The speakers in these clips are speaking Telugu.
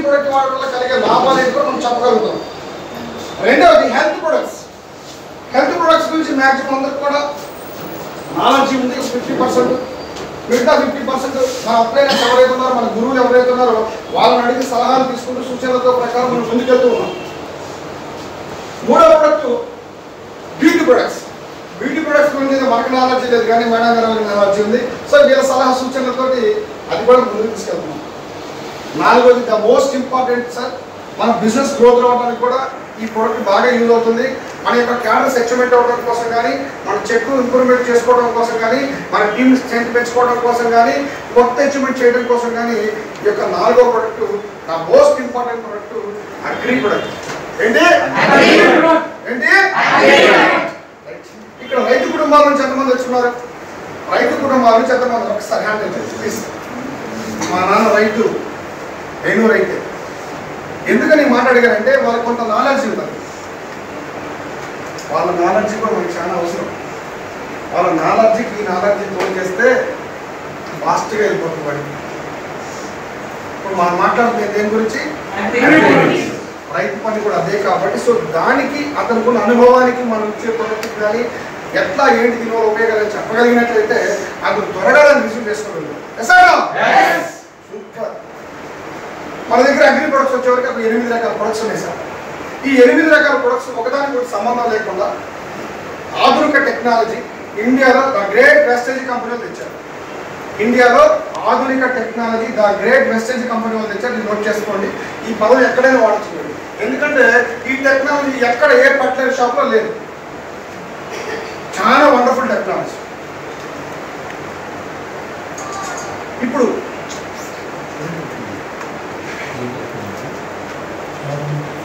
ప్రొడక్ట్ వాడడం వల్ల కలిగే లాభాలు ఏంటో మనం చెప్పగలుగుతాం. రెండవది హెల్త్ ప్రొడక్ట్స్. హెల్త్ ప్రొడక్ట్స్ గురించి మ్యాక్సిమం అందరికి కూడా నాలెడ్జ్ ఉంది. 50%, మిగతా 50% మన అప్లైనర్స్ ఎవరైతే ఉన్నారో, మన గురువులు ఎవరైతే ఉన్నారో వాళ్ళని అడిగి సలహాలు తీసుకుంటూ సూచనలతో ప్రకారం మనం ముందుకెళ్తూ ఉన్నాం. మూడవ product beauty products. Beauty products గురించి మనకు నాలెడ్జ్ లేదు కానీ మేడం గారు నాలెడ్జ్ ఉంది. సో వీళ్ళ సలహా సూచనలతోటి అది కూడా ముందుకు తీసుకెళ్తున్నాం. నాలుగోది ద మోస్ట్ ఇంపార్టెంట్ సార్, మన బిజినెస్ గ్రోత్ అవ్వడానికి కూడా ఈ ప్రోడక్ట్ బాగా యూజ్ అవుతుంది. మన యొక్క క్యాడర్స్ అచీవ్మెంట్ అవ్వడం కోసం కానీ, మన చెక్కు ఇంప్రూవ్మెంట్ చేసుకోవడం కోసం కానీ, మన టీమ్ స్ట్రెంత్ పెంచుకోవడం కోసం కానీ, కొత్త అచీవ్మెంట్ చేయడం కోసం కానీ ఈ యొక్క నాలుగో product the most important product agri product. ఏంటి ఏంటి ఇక్కడ రైతు కుటుంబాల నుంచి ఎంతమంది వచ్చున్నారు? రైతు కుటుంబాల నుంచి ఎంతమంది? ఒకసారి హ్యాండ్ ప్లీజ్. మా నాన్న రైతు, నేను రైతే. ఎందుకని మాట్లాడగానంటే వాళ్ళకి కొంత నాలెడ్జ్ ఉంటుంది. వాళ్ళ నాలెడ్జ్ కూడా మనకి చాలా అవసరం. వాళ్ళ నాలెడ్జ్కి ఈ నాలెడ్జ్ తోడు చేస్తే ఫాస్ట్గా వెళ్ళిపోతుంది వాడికి. ఇప్పుడు మనం మాట్లాడుతుంది దేని గురించి? రైతు పని కూడా అదే కాబట్టి సో దానికి అతనుకున్న అనుభవానికి మనం ఇచ్చే ప్రోడక్ట్ కానీ ఎట్లా ఏంటి దీనివల్ల ఉపయోగాలని చెప్పగలిగినట్లయితే అతను త్వరగా దాన్ని రిసీవ్ చేసుకోగలరు. సూపర్. మన దగ్గర అగ్రి ప్రొడక్ట్స్ వచ్చేవరకు అప్పుడు 8 రకాల ప్రొడక్ట్స్ ఉన్నాయి సార్. ఈ 8 రకాల ప్రొడక్ట్స్ ఒకదానికి కూడా సంబంధం లేకుండా ఆధునిక టెక్నాలజీ ఇండియాలో ద గ్రేట్ వెస్టేజ్ కంపెనీ వాళ్ళు తెచ్చారు. ఇండియాలో ఆధునిక technology the great Vestige company వాళ్ళు తెచ్చారు. మీరు నోట్ చేసుకోండి. ఈ పదం ఎక్కడైనా వాడచ్చు. ఎందుకంటే ఈ టెక్నాలజీ ఎక్కడ ఏ ఫర్టిలైజర్ షాప్లో లేదు. చాలా వండర్ఫుల్ టెక్నాలజీ. ఇప్పుడు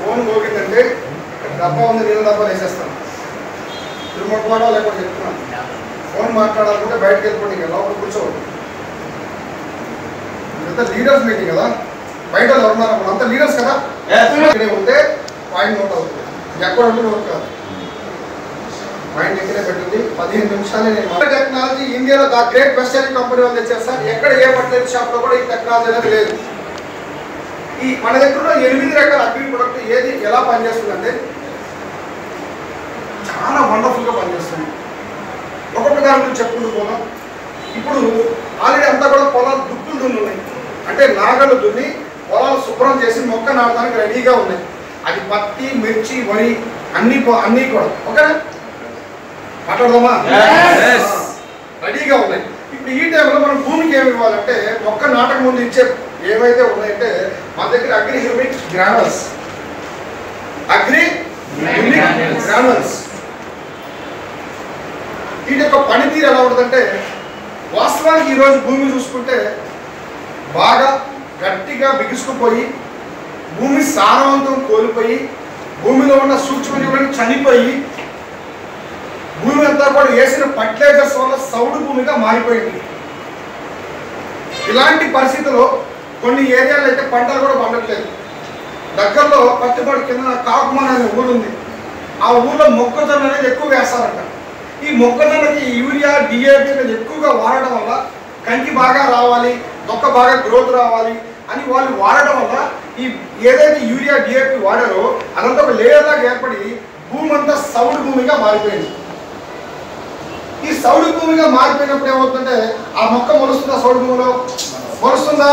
ఫోన్ పోగిందంటే డబ్బా ఉంది, నీళ్ళ డబ్బా వేసేస్తాను. రిమోట్ వాడా లేకపోతే చెప్తున్నాను. ఫోన్ మాట్లాడాలంటే బయటకు వెళ్ళిపోండి, ఇక లోపల కూర్చోవద్దు. ఇదంతా లీడర్స్ మీటింగ్ కదా, బయట ఎవరున్నారు అప్పుడు అంతా లీడర్స్ కదా. ఇక్కడే ఉంటే పాయింట్ నోట్ అవుతుంది. ఎక్కడ ఉంటే నోట్ కాదు, పాయింట్ ఇక్కడే పెట్టింది. 15 నిమిషాలే. నేను టెక్నాలజీ ఇండియాలో ద గ్రేట్ వెస్టేజ్ కంపెనీ వాళ్ళు తెచ్చారు సార్. ఎక్కడ ఏ ఫర్టిలైజర్ షాప్లో కూడా ఈ టెక్నాలజీ అనేది లేదు. ఈ మన దగ్గర 8 రకాల అగ్రి ప్రొడక్ట్ ఏది ఎలా పనిచేస్తుందంటే చాలా వండర్ఫుల్గా పనిచేస్తుంది. ఒక్కొక్క దాని గురించి చెప్పుకుంటూ పోదాం. ఇప్పుడు ఆల్రెడీ అంతా కూడా పొలాలు దుక్కులు దున్నున్నాయి. అంటే నాగలు దున్ని పొలాలు శుభ్రం చేసి మొక్క నాటడానికి రెడీగా ఉన్నాయి. అది పత్తి, మిర్చి, వరి అన్నీ కూడా ఓకేనా? మాట్లాడదామా? రెడీగా ఉన్నాయి. ఇప్పుడు ఈ టైంలో మనం భూమికి ఏమి ఇవ్వాలంటే మొక్క నాటక ముందు ఇచ్చే ఏవైతే ఉన్నాయంటే మన దగ్గర అగ్రి హ్యూమిక్ గ్రానుల్స్. వీటి యొక్క పనితీరు ఎలా ఉంటుందంటే వాస్తవానికి ఈరోజు భూమి చూసుకుంటే బాగా గట్టిగా బిగుసుకుపోయి భూమి సారవంతం కోల్పోయి భూమిలో ఉన్న సూక్ష్మజీవులను చనిపోయి భూమి అంతా కూడా వేసిన ఫర్టిలైజర్స్ వల్ల సౌడు భూమిగా మారిపోయింది. ఇలాంటి పరిస్థితుల్లో కొన్ని ఏరియాలో అయితే పంటలు కూడా పండట్లేదు. దగ్గరలో పత్తిపాడు కింద కాకుమాన్ అనే ఊరు ఉంది. ఆ ఊళ్ళో మొక్కజొన్న అనేది ఎక్కువ వేస్తారంట. ఈ మొక్కజొన్నకి యూరియా, డిఏపి ఎక్కువగా వాడడం వల్ల కంకి బాగా రావాలి, మొక్క బాగా గ్రోత్ రావాలి అని వాళ్ళు వాడడం వల్ల ఈ ఏదైతే యూరియా, డిఏపి వాడారో అదంతా ఒక లేయర్ లాగా ఏర్పడి భూమి అంతా సౌడు భూమిగా మారిపోయింది. ఈ సౌడు భూమిగా మారిపోయినప్పుడు ఏమవుతుందంటే ఆ మొక్క మొలుస్తుందా? సౌడు భూమిలో మొలుస్తుందా?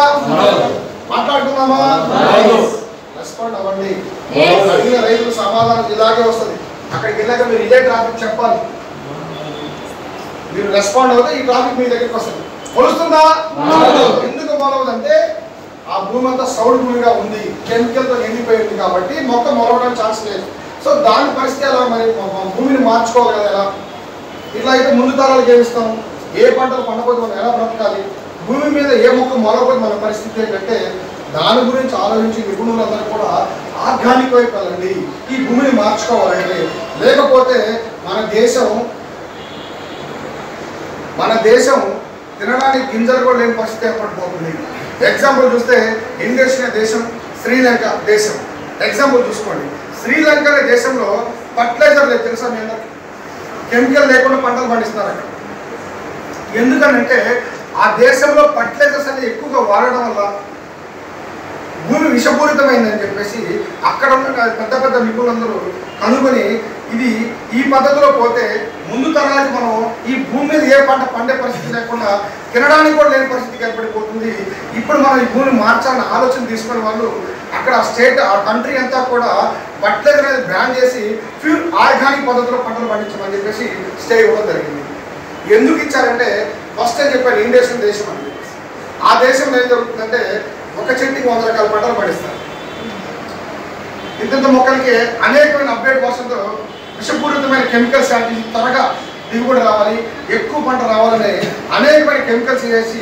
మాట్లాడుతున్నామా? రెస్పాండ్ అవ్వండి. అడిగిన రైతులు సమాధానం ఇలాగే వస్తుంది. అక్కడికి వెళ్ళాక మీరు ఇదే ట్రాఫిక్ చెప్పాలి. మీరు రెస్పాండ్ అవుతే ఈ ట్రాఫిక్ మీ దగ్గరికి వస్తుంది. మొలుస్తుందా? ఎందుకు మొలవదంటే ఆ భూమి అంతా సౌడు భూమిగా ఉంది, కెమికల్తో ఎండిపోయింది కాబట్టి మొక్క మొలవడానికి ఛాన్స్ లేదు. సో దాని పరిస్థితి ఎలా? మరి భూమిని మార్చుకోవాలి కదా. ఎలా? ఇట్లా అయితే ముందు తరాలకు ఏమిస్తాము? ఏ పంటలు పండకపోతే మనం ఎలా బ్రతకాలి? భూమి మీద ఏ మొక్క మొలకపోతే మన పరిస్థితి ఏంటంటే దాని గురించి ఆలోచించి నిపుణులందరూ కూడా ఆర్గానిక్ వైపు వెళ్ళండి, ఈ భూమిని మార్చుకోవాలండి. లేకపోతే మన దేశం తినడానికి గింజలు కూడా లేని పరిస్థితి ఏర్పడిపోతుంది. ఎగ్జాంపుల్ చూస్తే ఇండోనేషియా దేశం, శ్రీలంక దేశం ఎగ్జాంపుల్ చూసుకోండి. శ్రీలంక అనే దేశంలో ఫర్టిలైజర్ లేదు తెలుసా? నేను కెమికల్ లేకుండా పంటలు పండిస్తున్నారు అక్కడ. ఎందుకనంటే ఆ దేశంలో ఫర్టిలైజర్స్ అనేది ఎక్కువగా వాడడం వల్ల భూమి విషపూరితమైందని చెప్పేసి అక్కడ ఉన్న పెద్ద పెద్ద నిపుణులందరూ కనుగొని ఇది ఈ పద్ధతిలో పోతే ముందు తరానికి మనం ఈ భూమి మీద ఏ పంట పండే పరిస్థితి లేకుండా తినడానికి కూడా లేని పరిస్థితికి ఏర్పడిపోతుంది. ఇప్పుడు మనం ఈ భూమిని మార్చాలని ఆలోచన తీసుకునే వాళ్ళు అక్కడ స్టేట్ ఆ కంట్రీ అంతా కూడా ఫర్టిలైజర్ అనేది బ్యాన్ చేసి ప్యూర్ ఆర్గానిక్ పద్ధతిలో పంటలు పండించమని చెప్పేసి స్టే ఇవ్వడం జరిగింది. ఎందుకు ఇచ్చారంటే ఫస్ట్ అని చెప్పారు ఇండియన్ దేశం అని చెప్పేసి. ఆ దేశంలో ఏం జరుగుతుందంటే ఒక చెట్టుకి 100 రకాల పంటలు పండిస్తారు. ఇంత మొక్కలకి అనేకమైన అప్డేట్ వర్షంతో విషపూరితమైన కెమికల్స్ అంటే త్వరగా దిగుబడి రావాలి, ఎక్కువ పంట రావాలని అనేకమైన కెమికల్స్ వేసి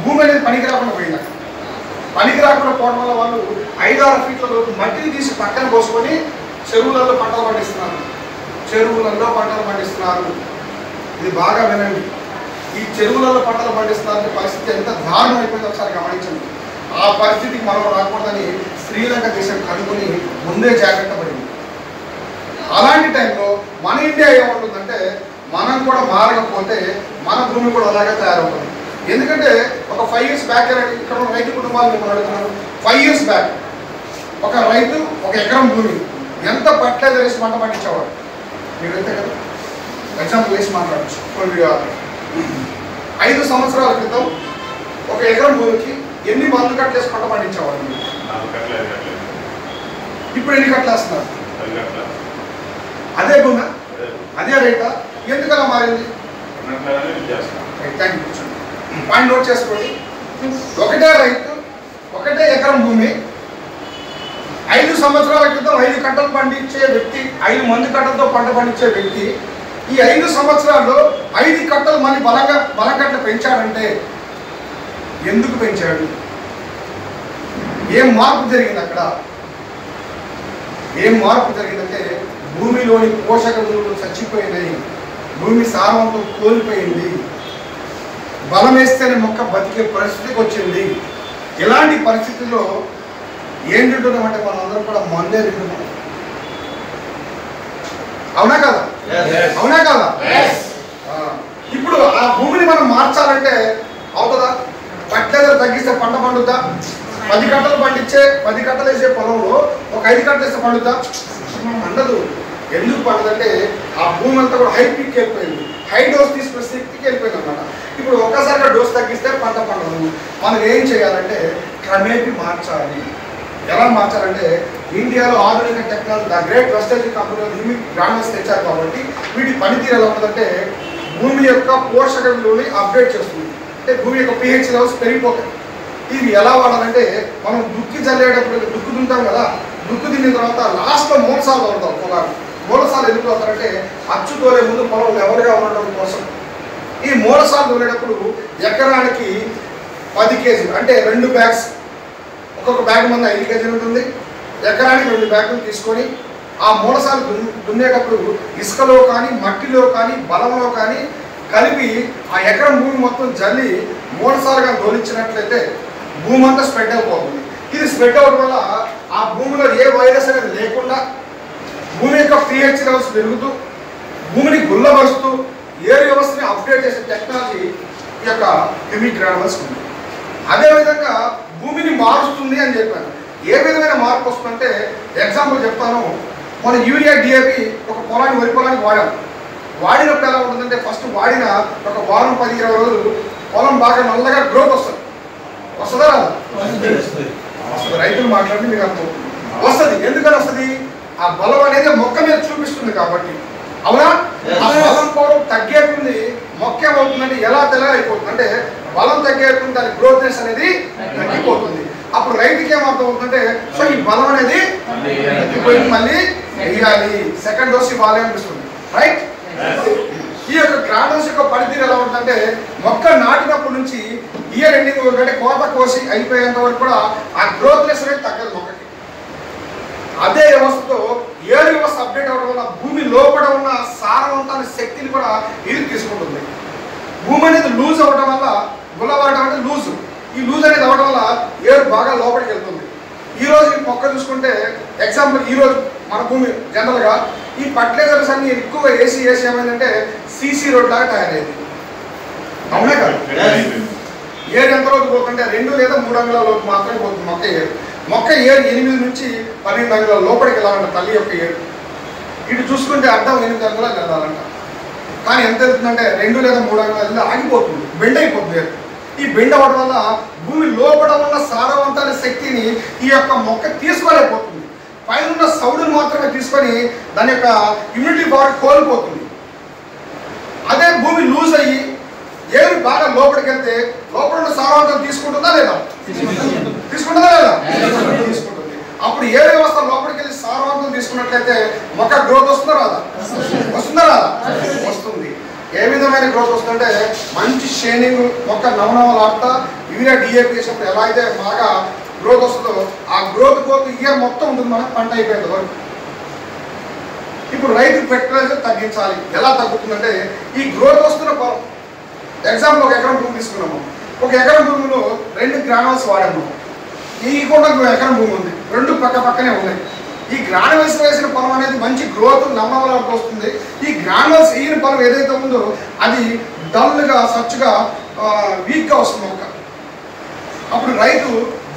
భూమి అనేది పనికి రాకుండా పోయింది. పనికి రాకుండా పోవడం వల్ల వాళ్ళు 5-6 ఫీట్ల లోపు మట్టిని తీసి పక్కన పోసుకొని చెరువులలో పంటలు పండిస్తున్నారు. చెరువులలో పంటలు పండిస్తున్నారు. ఇది బాగా వినండి. ఈ చెరువులలో పంటలు పండిస్తున్న పరిస్థితి ఎంత దారుణం అయిపోయిందో ఒకసారి గమనించండి. ఆ పరిస్థితికి మనం రాకూడదని శ్రీలంక దేశం కనుగొని ముందే జాగ్రత్త పడింది. అలాంటి టైంలో మన ఇండియా ఏమవుతుందంటే మనం కూడా మారకపోతే మన భూమి కూడా అలాగే తయారవుతుంది. ఎందుకంటే ఒక 5 years బ్యాక్ ఇక్కడ ఉన్న రైతు కుటుంబాలు మేము అడుగుతున్నాను. 5 years బ్యాక్ ఒక రైతు 1 ఎకరం భూమి ఎంత ఫర్టిలైజర్ వేసి పంట పండించేవాడు మీరు అయితే కదా. ఎగ్జాంపుల్ వేసి మాట్లాడచ్చు. 5 సంవత్సరాల క్రితం 1 ఎకరం భూమికి ఎన్ని మందు కట్టలు వేసి పంట పండించేవాడు? ఇప్పుడు ఎన్ని కట్టలు వేస్తున్నారు? అదే భూమి అదే రేటా? ఎందుకు అలా మారింది? Thank you. పాయింట్ నోట్ చేసుకోండి. ఒకటే రైతు 1 ఎకరం భూమి 5 సంవత్సరాల క్రితం 5 కట్టలు పండించే వ్యక్తి, 5 మంది కట్టలతో పంట పండించే వ్యక్తి ఈ 5 సంవత్సరాల్లో 5 కట్టలు మళ్ళీ బలం కట్టలు పెంచాడంటే ఎందుకు పెంచాడు? ఏం మార్పు జరిగింది అక్కడ? ఏం మార్పు జరిగిందంటే భూమిలోని పోషక విలువలు చచ్చిపోయినాయి, భూమి సారవంతం కోల్పోయింది, బలం వేస్తేనే మొక్క బతికే పరిస్థితికి వచ్చింది. ఇలాంటి పరిస్థితుల్లో ఏం తింటున్నామంటే మనం అందరం కూడా మందే తింటున్నాం. అవునా కదా? అవునా కదా? ఇప్పుడు ఆ భూమిని మనం మార్చాలంటే అవుతుందా? ఫర్టిలైజర్ తగ్గిస్తే పంట పండుద్దా? 10 కట్టలు పండించే 10 కట్టలు వేసే పొలంలో ఒక 5 కట్టలు వేస్తే పండుద్దా? పండదు. ఎందుకు పండదంటే ఆ భూమి అంతా కూడా హై పీక్ వెళ్ళిపోయింది, హై డోస్ తీసుకునే శక్తికి వెళ్ళిపోయింది అనమాట. ఇప్పుడు ఒక్కసారిగా డోస్ తగ్గిస్తే పంట పండదు. మనం ఏం చేయాలంటే క్రమేపీ మార్చాలి. ఎలా మార్చాలంటే ఇండియాలో ఆధునిక technology the great Vestige company humic granules తెచ్చారు కాబట్టి వీటి పనితీరు ఎలా ఉంటుందంటే భూమి యొక్క పోషక విలువని అప్డేట్ చేస్తుంది. అంటే భూమి యొక్క pH లెవెల్స్ పెరిగిపోతాయి. ఇవి ఎలా వాడాలంటే మనం దుక్కి చల్లేటప్పుడు దుక్కు తింటాం కదా, దుక్కు తిన్న తర్వాత లాస్ట్లో మూలసాలు తోలుతాం పొలాన్ని. మూలసాలు ఎందుకు తోలుతారంటే అచ్చు తోలే ముందు పొలం లెవెల్గా ఉండడం కోసం. ఈ మూలసాలు తోలేటప్పుడు ఎకరానికి 10 కేజీలు అంటే 2 బ్యాగ్స్, ఒక్కొక్క బ్యాగ్ మంది 5 కేజీలు ఉంటుంది. ఎకరానికి 2 బ్యాగులు తీసుకొని ఆ మూలసాలు దున్నేటప్పుడు ఇసుకలో కానీ మట్టిలో కానీ బలంలో కానీ కలిపి ఆ ఎకరం భూమి మొత్తం జల్లి మూలసాలుగా దోలించినట్లయితే భూమి అంతా స్ప్రెడ్ అయిపోతుంది. ఇది స్ప్రెడ్ అవ్వడం వల్ల ఆ భూమిలో ఏ వైరస్ అనేది లేకుండా భూమి యొక్క pH లెవెల్స్ పెరుగుతూ భూమిని గుల్లబరుస్తూ ఏరు వ్యవస్థని అప్డేట్ చేసే టెక్నాలజీ ఈ యొక్క హ్యూమిక్ గ్రానల్స్ ఉంది. అదేవిధంగా భూమిని మారుస్తుంది అని చెప్పాను. ఏ విధమైన మార్పు వస్తుందంటే ఎగ్జాంపుల్ చెప్తాను. మన యూరియా డిఏపి ఒక పొలాన్ని వరి పొలానికి వాడినప్పుడు ఎలా ఉంటుందంటే ఫస్ట్ వాడిన ఒక వారం 10-20 రోజులు పొలం బాగా నల్లగా గ్రోత్ వస్తుంది. వస్తుందా రాదా? రైతులు మాట్లాడి మీకు అర్థం వస్తుంది. ఎందుకని వస్తుంది? ఆ బలం అనేది మొక్క మీద చూపిస్తుంది కాబట్టి. అవునా? ఆ బలం పోవడం తగ్గేస్తుంది. మొక్క ఏమవుతుందంటే ఎలా తెల్లగైపోతుంది అంటే బలం తగ్గేస్తుంది, దాని గ్రోత్నెస్ అనేది తగ్గిపోతుంది. అప్పుడు రైతుకి ఏమర్థం అవుతుందంటే సో ఈ బలం అనేది తగ్గిపోయింది, మళ్ళీ వేయాలి, సెకండ్ డోస్ ఇవ్వాలి అనిపిస్తుంది. రైట్? ఈ యొక్క గ్రానల్స్ యొక్క పనితీరు ఎలా ఉంటుందంటే మొక్క నాటినప్పటి నుంచి ఇయర్ ఎండింగ్ అంటే కోత కోసి అయిపోయేంత వరకు కూడా ఆ గ్రోత్నెస్ అనేది తగ్గదు మొక్కకి. అదే వ్యవస్థతో ఏరు వ్యవస్థ అప్డేట్ అవ్వడం వల్ల భూమి లోపల ఉన్న సారవంతాన్ని శక్తిని కూడా ఇది తీసుకుంటుంది. భూమి అనేది లూజ్ అవ్వడం వల్ల గుల్లబడటం అంటే లూజు, ఈ లూజ్ అనేది అవ్వడం వల్ల ఏరు బాగా లోపలికి వెళ్తుంది. ఈరోజు ఈ మొక్క చూసుకుంటే ఎగ్జాంపుల్ ఈరోజు మన భూమి జనరల్గా ఈ ఫర్టిలైజర్స్ అన్ని ఎక్కువగా ఏసీ ఏమైందంటే సీసీ రోడ్ లాగా తయారైంది. అవునే కాదు? ఏరు ఎంత రోజు పోతుంటే 2 లేదా 3 అంగుళాల లోపు మాత్రమే పోతుంది మొక్క ఏరు. మొక్క ఏడు 8 నుంచి 12 అంగుళాల లోపలికి వెళ్ళాలంట తల్లి యొక్క ఏడు. ఇటు చూసుకుంటే అడ్డం 8 అంగుళాలు వెళ్ళాలంట. కానీ ఎంత వెళ్తుందంటే 2 లేదా 3 అంగుళాలు వెళ్ళి ఆగిపోతుంది, బెండ్ అయిపోతుంది ఏరు. ఈ బెండ్ అవ్వడం వల్ల భూమి లోపల ఉన్న సారవంతమైన శక్తిని ఈ యొక్క మొక్క తీసుకోలేకపోతుంది. పైన ఉన్న సౌడును మాత్రమే తీసుకొని దాని యొక్క ఇమ్యూనిటీ పవర్ కోల్పోతుంది. అదే భూమి లూజ్ అయ్యి ఏరు బాగా లోపలికి వెళ్తే లోపల ఉన్న సారవంతం తీసుకుంటుందా లేదా? తీసుకుంటుందా లేదా? తీసుకుంటుంది. అప్పుడు ఏ వ్యవస్థ లోపలికి వెళ్ళి సారవంతం తీసుకున్నట్లయితే మొక్క గ్రోత్ వస్తుందా రాదా? వస్తుందా రాదా? వస్తుంది. ఏ విధమైన గ్రోత్ వస్తుందంటే మంచి షైనింగ్, మొక్క నవనవలాడుతా యూరియా డిఏపి వేసినప్పుడు ఎలా అయితే బాగా గ్రోత్ వస్తుందో ఆ గ్రోత్ ఇయర్ మొత్తం ఉంటుంది. మనకు పంట అయిపోయేంత వరకు. ఇప్పుడు రైతు ఫెర్టిలైజర్ తగ్గించాలి. ఎలా తగ్గుతుందంటే ఈ గ్రోత్ వస్తున్న పొలం, ఎగ్జాంపుల్ 1 ఎకరం భూమి తీసుకున్నాము. 1 ఎకరం భూమిలో 2 గ్రానువల్స్ వాడాము. ఈ కూడా 1 ఎకరం భూమి ఉంది, 2 పక్కనే ఉన్నాయి. ఈ గ్రానువల్స్ వేసిన పొలం అనేది మంచి గ్రోత్ నమ్మవలకు వస్తుంది. ఈ గ్రానువల్స్ వేసిన పొలం ఏదైతే ఉందో అది డల్గా సచ్చుగా వీక్గా వస్తుంది మొక్క. అప్పుడు రైతు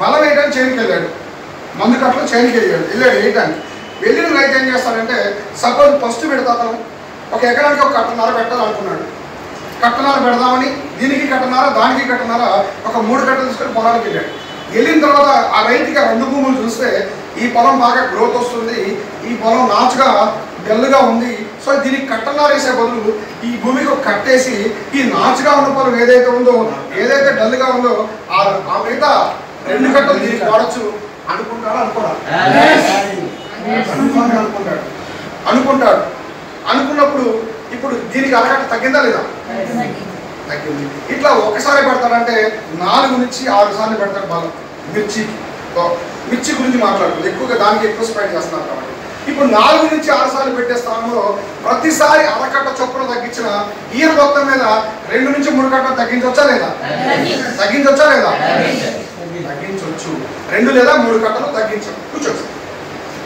బలం వేయడానికి చేనికి వెళ్ళాడు, మందు కట్టలో చేనికి వెళ్ళాడు వేయడానికి. వెళ్ళిన రైతు ఏం చేస్తాడంటే సపోజ్ ఫస్ట్ పెడతాను 1 ఎకరానికి 1 కట్టన్నర పెట్టాలనుకున్నాడు. కట్టన్నర పెడదామని దీనికి కట్టన్నర దానికి కట్టన్నర ఒక 3 కట్టలు తీసుకొని పొలానికి వెళ్ళాడు. వెళ్ళిన తర్వాత ఆ రైతుకి 2 భూములు చూస్తే ఈ పొలం బాగా గ్రోత్ వస్తుంది, ఈ పొలం నాచుగా డల్గా ఉంది, సో దీనికి కట్టన్నర వేసే బదులు ఈ భూమికి ఒక కట్టేసి ఈ నాచుగా ఉన్న పొలం ఏదైతే ఉందో ఏదైతే డల్గా ఉందో ఆ మిగతా 2 కట్టలు దీనికి వాడచ్చు అనుకుంటాడు. అనుకుంటాడు. అనుకున్నప్పుడు ఇప్పుడు దీనికి అరగంట తగ్గిందా లేదా? తగ్గింది. ఇట్లా ఒకసారి పెడతాడంటే 4 నుంచి 6 సార్లు పెడతాడు బలం. మిర్చి గురించి మాట్లాడుతుంది, ఎక్కువగా దానికి ఎక్కువ స్పెండ్ చేస్తున్నారు కాబట్టి. ఇప్పుడు 4 నుంచి 6 సార్లు పెట్టే స్థానంలో ప్రతిసారి అరకట్ట చొప్పున తగ్గించిన ఇయర్ మొత్తం మీద 2 నుంచి 3 కట్టలు తగ్గించవచ్చా లేదా? తగ్గించవచ్చా లేదా? తగ్గించవచ్చు. 2 లేదా 3 కట్టలు తగ్గించం. కూర్చోవచ్చు.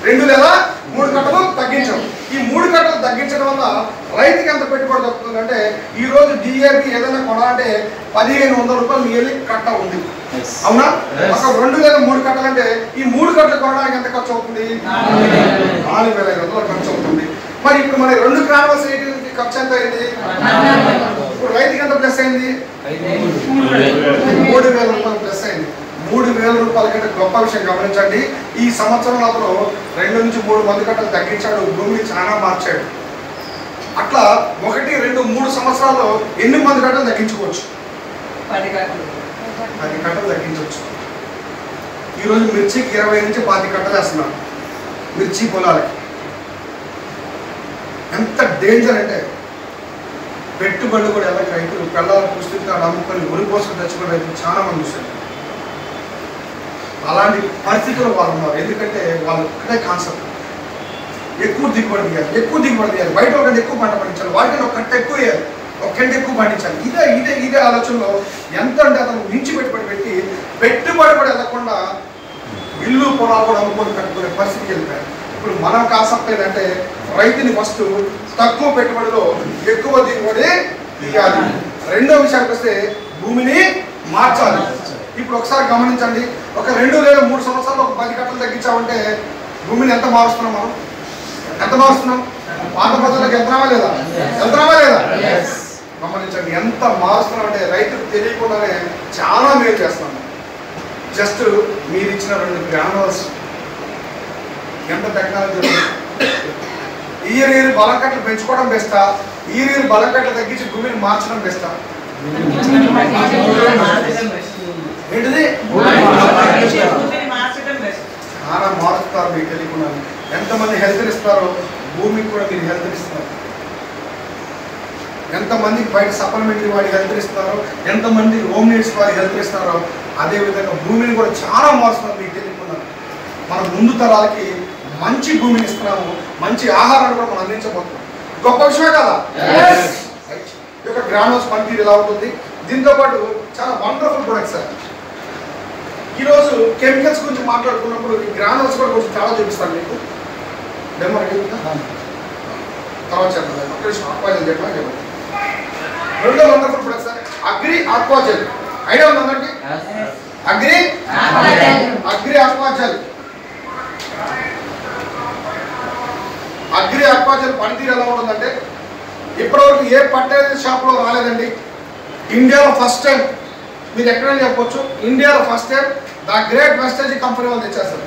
2 లేదా 3 కట్టలు తగ్గించం. ఈ 3 కట్టలు తగ్గించడం వల్ల రైతుకి ఎంత పెట్టుబడి దొరుకుతుందంటే ఈ రోజు డిఏపి ఏదైనా కొనాలంటే 1500 రూపాయలు నియర్లీ కట్ట ఉంది, అవునా? ఒక 2 లేదా 3 కట్టలు అంటే ఈ 3 కట్టలు కొనడానికి ఎంత ఖర్చు అవుతుంది? 4500 ఖర్చు అవుతుంది. మరి ఇప్పుడు మన 2 గ్రానువల్స్ ఖర్చు ఎంత అయింది? ఇప్పుడు రైతుకి ఎంత ప్లస్ అయింది? 3000 రూపాయలు ప్లస్ అయింది. 3000 రూపాయల కంటే గొప్ప విషయం గమనించండి. ఈ సంవత్సరంలో అతను 2 నుంచి 3 మంది కట్టలు తగ్గించాడు, భూమిని చాలా మార్చాడు. అట్లా 1, 2, 3 సంవత్సరాల్లో ఎన్ని మంది కట్టలు తగ్గించుకోవచ్చు? 10 కట్టలు తగ్గించవచ్చు. ఈరోజు మిర్చికి 20 నుంచి 25 కట్టలు వేస్తున్నారు మిర్చి పొలాలకి. ఎంత డేంజర్ అంటే పెట్టుబడులు కూడా ఎలా రైతులు పిల్లల పుస్తకాలు అమ్ముకొని ఉరి పోసుకొని తెచ్చుకునే రైతులు చాలా మంది చూస్తారు. అలాంటి పరిస్థితుల్లో వాళ్ళు ఉన్నారు. ఎందుకంటే వాళ్ళు ఒక్కటే కాన్సెప్ట్, ఎక్కువ దిగుబడి తీయాలి, బయట ఒకటి ఎక్కువ పంట పండించాలి, వాటిని ఒక కట్ట ఎక్కువ వేయాలి, ఒక కంట ఎక్కువ పండించాలి. ఇదే ఆలోచనలో ఎంత అంటే అతను మించి పెట్టుబడి కూడా వెళ్ళకుండా ఇల్లు పొలాలు కూడా అమ్ముకొని కట్టుకునే పరిస్థితికి వెళ్ళిపోయారు. ఇప్పుడు మనం కాన్సెప్ట్ ఏంటంటే రైతుని ఫస్ట్ తక్కువ పెట్టుబడిలో ఎక్కువ దిగుబడి తీయాలి. రెండో విషయానికి వస్తే భూమిని మార్చాలి. ఇప్పుడు ఒకసారి గమనించండి, ఒక 2 లేదా 3 సంవత్సరాలు ఒక 10 కట్టలు తగ్గించామంటే భూమిని ఎంత మారుస్తున్నాం? మనం ఎంత మారుస్తున్నాం? పాత పద్ధతులకు వెళ్తున్నామా లేదా? గమనించండి, ఎంత మారుస్తున్నాం అంటే రైతుకు తెలియకుండానే చాలా మేలు చేస్తున్నాం. జస్ట్ మీరు ఇచ్చిన 2 గ్రానువల్స్ ఎంత టెక్నాలజీ. ఇయర్ బలం కట్టలు పెంచుకోవడం బెస్టా? ఇయర్ బలం కట్టలు తగ్గించి భూమిని మార్చడం బెస్టా? ఏంటిది? చాలా మారుస్తారు మీకు తెలియకుండా. ఎంతమంది హెల్త్ ఇస్తారో భూమికి కూడా మీరు హెల్త్ ఇస్తారు. ఎంతమందికి బయట సప్లిమెంటరీ వాడి హెల్త్ ఇస్తారో, ఎంతమంది హోమ్ నీడ్స్ వాడి హెల్త్ ఇస్తారో అదేవిధంగా భూమిని కూడా చాలా మారుస్తున్నారు మీకు తెలియకుండా. మన ముందు తరాలకి మంచి భూమిని ఇస్తున్నాము, మంచి ఆహారాన్ని కూడా మనం అందించబోతున్నాం. గొప్ప విషయమే కదా? ఈ యొక్క గ్రానువల్స్ పనితీరు ఎలా ఉంటుంది? దీంతో పాటు చాలా వండర్ఫుల్ ప్రొడక్ట్స్ సార్. ఈరోజు కెమికల్స్ గురించి మాట్లాడుకున్నప్పుడు ఈ గ్రానువల్స్ కూడా కొంచెం చాలా చూపిస్తాను మీకు. డెమో తర్వాత చెప్పండి. ఆక్వాజెల్ చెప్పండి. రెండో wonderful products sir agri Aquagel. Idea ఉంది అందరికి? అగ్రి ఆక్వాజల్. అగ్రి ఆక్వాజల్ పనితీరు ఎలా ఉంటుందంటే ఇప్పటివరకు ఏ ఫర్టిలైజర్ షాప్లో రాలేదండి. ఇండియాలో ఫస్ట్ టైం, మీరు ఎక్కడైనా చెప్పొచ్చు, ఇండియాలో first time the great Vestige company వాళ్ళు తెచ్చేస్తారు.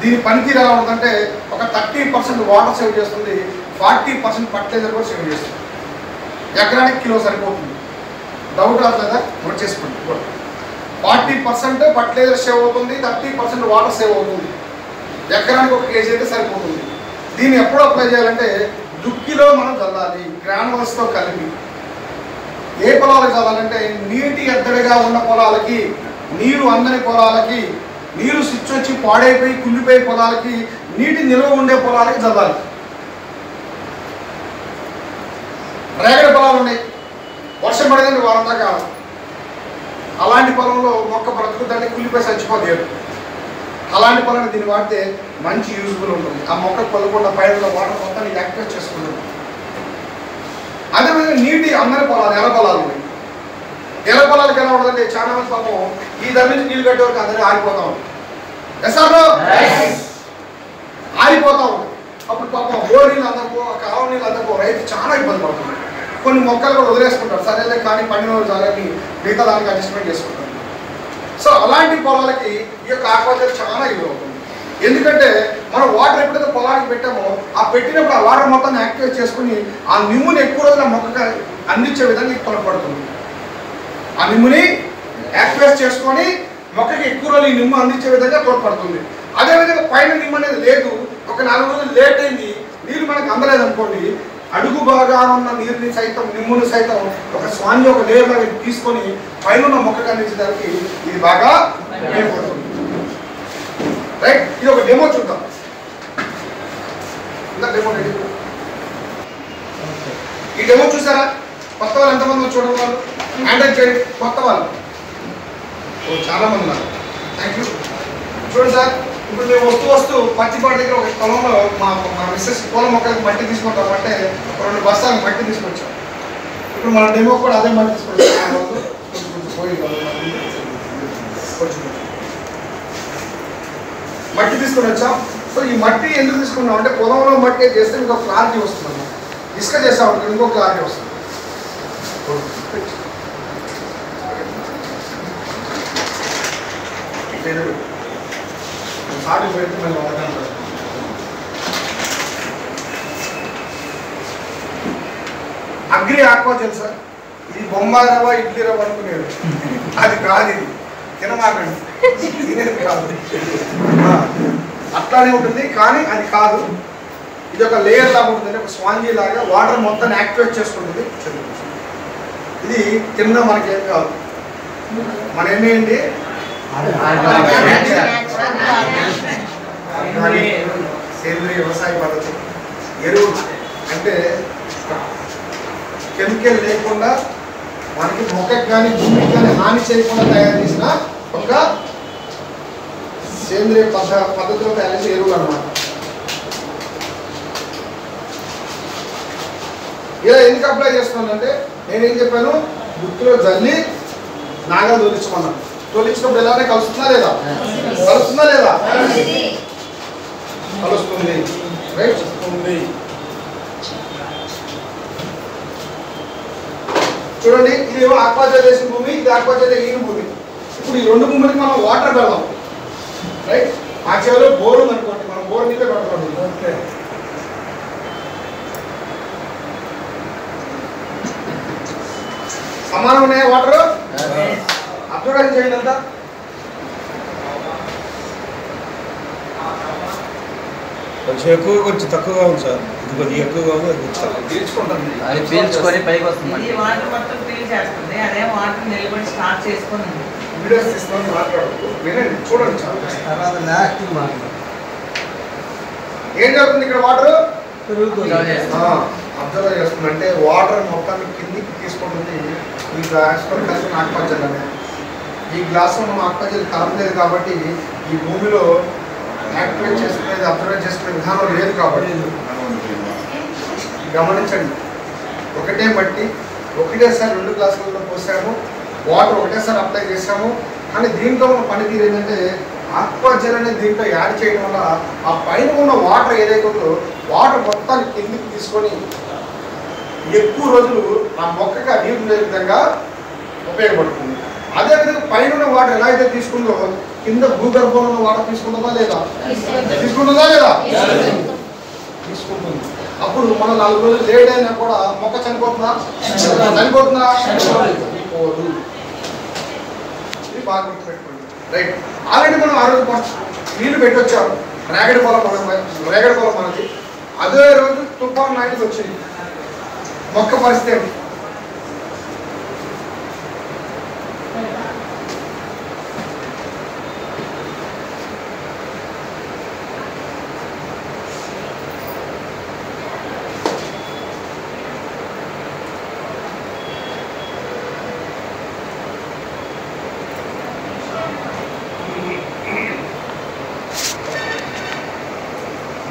దీని పనితీరు ఎలా ఉంటుందంటే ఒక 30% వాటర్ సేవ్ చేస్తుంది, 40% ఫర్టిలైజర్ కూడా సేవ్ చేస్తుంది. ఎకరానికి కిలో సరిపోతుంది. డౌట్ రావట్లేదా? నోట్ చేసుకోండి. 40% ఫర్టిలైజర్ సేవ్ అవుతుంది, 30% వాటర్ సేవ్ అవుతుంది. ఎకరానికి 1 కేజీ అయితే సరిపోతుంది. దీన్ని ఎప్పుడు అప్లై చేయాలంటే దుక్కిలో మనం చల్లాలి, గ్రానువల్స్తో కలిపి. ఏ పొలాలకు చల్లాలంటే నీటి ఎద్దడిగా ఉన్న పొలాలకి, నీరు అందని పొలాలకి, నీరు స్విచ్ వచ్చి పాడైపోయి కుళ్ళిపోయి పొలాలకి, నీటి నిల్వ ఉండే పొలాలకి చల్లాలి. రేగడి పొలాలు ఉన్నాయి, వర్షం పడేదండి వారం దాకా, అలాంటి పొలంలో మొక్క బ్రతుకుతుంటే కుళ్ళిపోయి చచ్చిపోతారు. అలాంటి పొలాన్ని దీన్ని వాడితే మంచి యూజ్ఫుల్ ఉంటుంది. ఆ మొక్క కొలకుండా పైన వాటర్ మొత్తాన్ని యాక్టివేట్ చేసుకుంటుంది. అదేవిధంగా నీటి అందరి పొలాలు, ఎర్ర పొలాలు ఉన్నాయి. ఎర్ర పొలాలకి ఎలా ఉంటుందంటే చాలా మంది పాపం ఈ దగ్గర నుంచి నీళ్ళు కట్టే వరకు అందరూ ఆరిపోతా ఉంటుంది. ఎసారో ఆరిపోతా ఉంటుంది. అప్పుడు పాపం బోర్ నీళ్ళు అందరికో, కాలువ నీళ్ళు అందరికో రైతు చాలా ఇబ్బంది పడుతుంది. కొన్ని మొక్కలు కూడా వదిలేసుకుంటారు, సరేలే కానీ పండిన రోజు అలాగే మిగతా దానికి అడ్జస్ట్మెంట్ చేసుకుంటారు. సో అలాంటి పొలాలకి ఈ యొక్క ఆక్వాజల్ చాలా యూజ్ అవుతుంది. ఎందుకంటే మనం వాటర్ ఎప్పుడైతే పొలానికి పెట్టామో ఆ పెట్టినప్పుడు ఆ వాటర్ మొత్తాన్ని యాక్టివేట్ చేసుకుని ఆ నిమ్ముని ఎక్కువ రోజుల మొక్కకి అందించే విధంగా తోడ్పడుతుంది. ఆ నిమ్ముని యాక్టివేట్ చేసుకొని మొక్కకి ఎక్కువ రోజులు ఈ నిమ్ము అందించే విధంగా తోడ్పడుతుంది. అదేవిధంగా పైన నిమ్ము అనేది లేదు, ఒక 4 రోజులు లేట్ అయింది, నీరు మనకు అందలేదు అనుకోండి, అడుగు బాగా ఉన్న నీరుని సైతం, నిమ్ముని సైతం ఒక స్వాంజ్, ఒక లేయర్ లాగా తీసుకొని పైన ఉన్న మొక్కకు అందించడానికి ఇది బాగా ఉపయోగపడుతుంది. రైట్, ఇది ఒక డెమో చూద్దాం. Demo ready. ఈ డెమో చూసారా? కొత్త వాళ్ళు ఎంతమంది చూడడం వాళ్ళు హ్యాండిల్ చేయండి. కొత్త వాళ్ళు చాలా మంది ఉన్నారు. Thank you. చూడండి సార్, ఇప్పుడు మేము వస్తూ పచ్చిపాటి దగ్గర ఒక పొలంలో మా మిస్సెస్ పూల మొక్కలకి మట్టి తీసుకుంటాం అంటే 2 బస్తాలు మట్టి తీసుకొచ్చాం. ఇప్పుడు మన డెమో కూడా అదే మట్టి తీసుకొచ్చాం. కొంచెం పోయి కొంచెం మట్టి తీసుకొని వచ్చాం. సో ఈ మట్టి ఎందుకు తీసుకున్నాం అంటే పొలంలో మట్టి చేస్తే ఇంకో క్లారిటీ వస్తుంది. ఇసుక చేస్తాం ఇంకో క్లారిటీ వస్తుంది. సాటి పెడితే మళ్ళీ వాడతాను. అగ్రి ఆక్వాజల్ సార్, ఇది బొంబాయి రవ్వ, ఇడ్లీ రవ్వ అనుకునేది. అది కాదు, ఇది తినమాకండి, తినేది కాదు. అట్లానే ఉంటుంది కానీ అది కాదు. ఇది ఒక లేయర్ లాగా ఉంటుంది, ఒక స్పాంజీ లాగా వాటర్ మొత్తాన్ని యాక్టివేట్ చేసుకుంటుంది. ఇది తిన్నా మనకి ఏం కాదు. మన ఏంటి సేంద్రీయ వ్యవసాయ పద్ధతి, ఎరువులు అంటే కెమికల్ లేకుండా మనకి మొక్కకి కానీ భూమికి కానీ హాని చేయకుండా తయారు చేసిన ఒక సేంద్రీయ పద్ధతిలో తయారు చేసే ఎరువులు అన్నమాట. ఇలా ఎందుకు అప్లై చేస్తున్నానంటే నేనేం చెప్పాను, గుర్తులో జల్లి నాగా తోలించుకున్నాను. తోలించినప్పుడు ఎలానే కలుస్తుందా లేదా? కలుస్తుందా లేదా? కలుస్తుంది. రైట్, చూడండి, ఇది ఆక్వాజల్ వేసిన భూమి, ఇది ఆక్వాజల్ వేయని భూమి. ఇప్పుడు ఈ 2 భూములకి మనం వాటర్ పెడదాం. రైట్, ఆ చివరిలో బోర్ ఉంది అనుకోండి, మనం బోర్ నీళ్ళే పెడతాం. సమానం ఉన్నాయా వాటర్? అబ్జర్వేషన్ చేయండి అంతా. కొంచెం ఎక్కువ, కొంచెం తక్కువగా ఉంది సార్. ఇది కొద్దిగా ఎక్కువగా పీల్చుకుంటుంది, అది పీల్చుకొని పైకి వస్తుంది. ఈ వాటర్ మొత్తం పీల్చేస్తుంది, అదే వాటర్ నిలబడి స్టార్ట్ చేసుకొని వీడియోస్ తీసుకొని మాట్లాడదు. వినండి, చూడండి. ఏం జరుగుతుంది ఇక్కడ? వాటర్ అబ్జర్వ్ చేస్తుంది. అంటే వాటర్ మొత్తాన్ని కిందికి తీసుకుంటుంది. ఈ గ్లాస్లో కలిసి ఆక్వాజల్ అనేది, ఈ గ్లాస్లో మనం ఆక్వాజల్ కలపలేదు కాబట్టి ఈ భూమిలో యాక్టివేట్ చేసుకునేది, అబ్జర్వ్ చేసుకునే విధానం లేదు కాబట్టి గమనించండి. ఒకటే మట్టి, ఒకటేసారి 2 గ్లాసులలో పోసాము, వాటర్ ఒకటేసారి అప్లై చేసాము, కానీ దీంట్లో ఉన్న పనితీరు ఏంటంటే ఆక్వాజెల్ అనేది దీంట్లో యాడ్ చేయడం వల్ల ఆ పైన ఉన్న వాటర్ ఏదైతే ఉందో వాటర్ మొత్తాన్ని కిందికి తీసుకొని ఎక్కువ రోజులు ఆ మొక్కకి ఆ నీరు ఉండే విధంగా ఉపయోగపడుతుంది. అదేవిధంగా పైన ఉన్న వాటర్ ఎలా అయితే తీసుకుందో కింద భూగర్భంలో ఉన్న వాటర్ తీసుకుంటుందా లేదా? తీసుకుంటుందా లేదా? తీసుకుంటుంది. అప్పుడు మన 4 రోజులు లేట్ అయినా కూడా మొక్క చనిపోతుందా? చనిపోతుందా? చనిపోదు. ఇది బాగా గుర్తుపెట్టుకోండి. రైట్. ఆల్రెడీ మనం ఆ రోజు నీళ్లు పెట్టొచ్చాము. రేగడి పొలం మనది. అదే రోజు తుఫాన్ నాటికి వచ్చింది. మొక్క పరిస్థితి ఏంటి?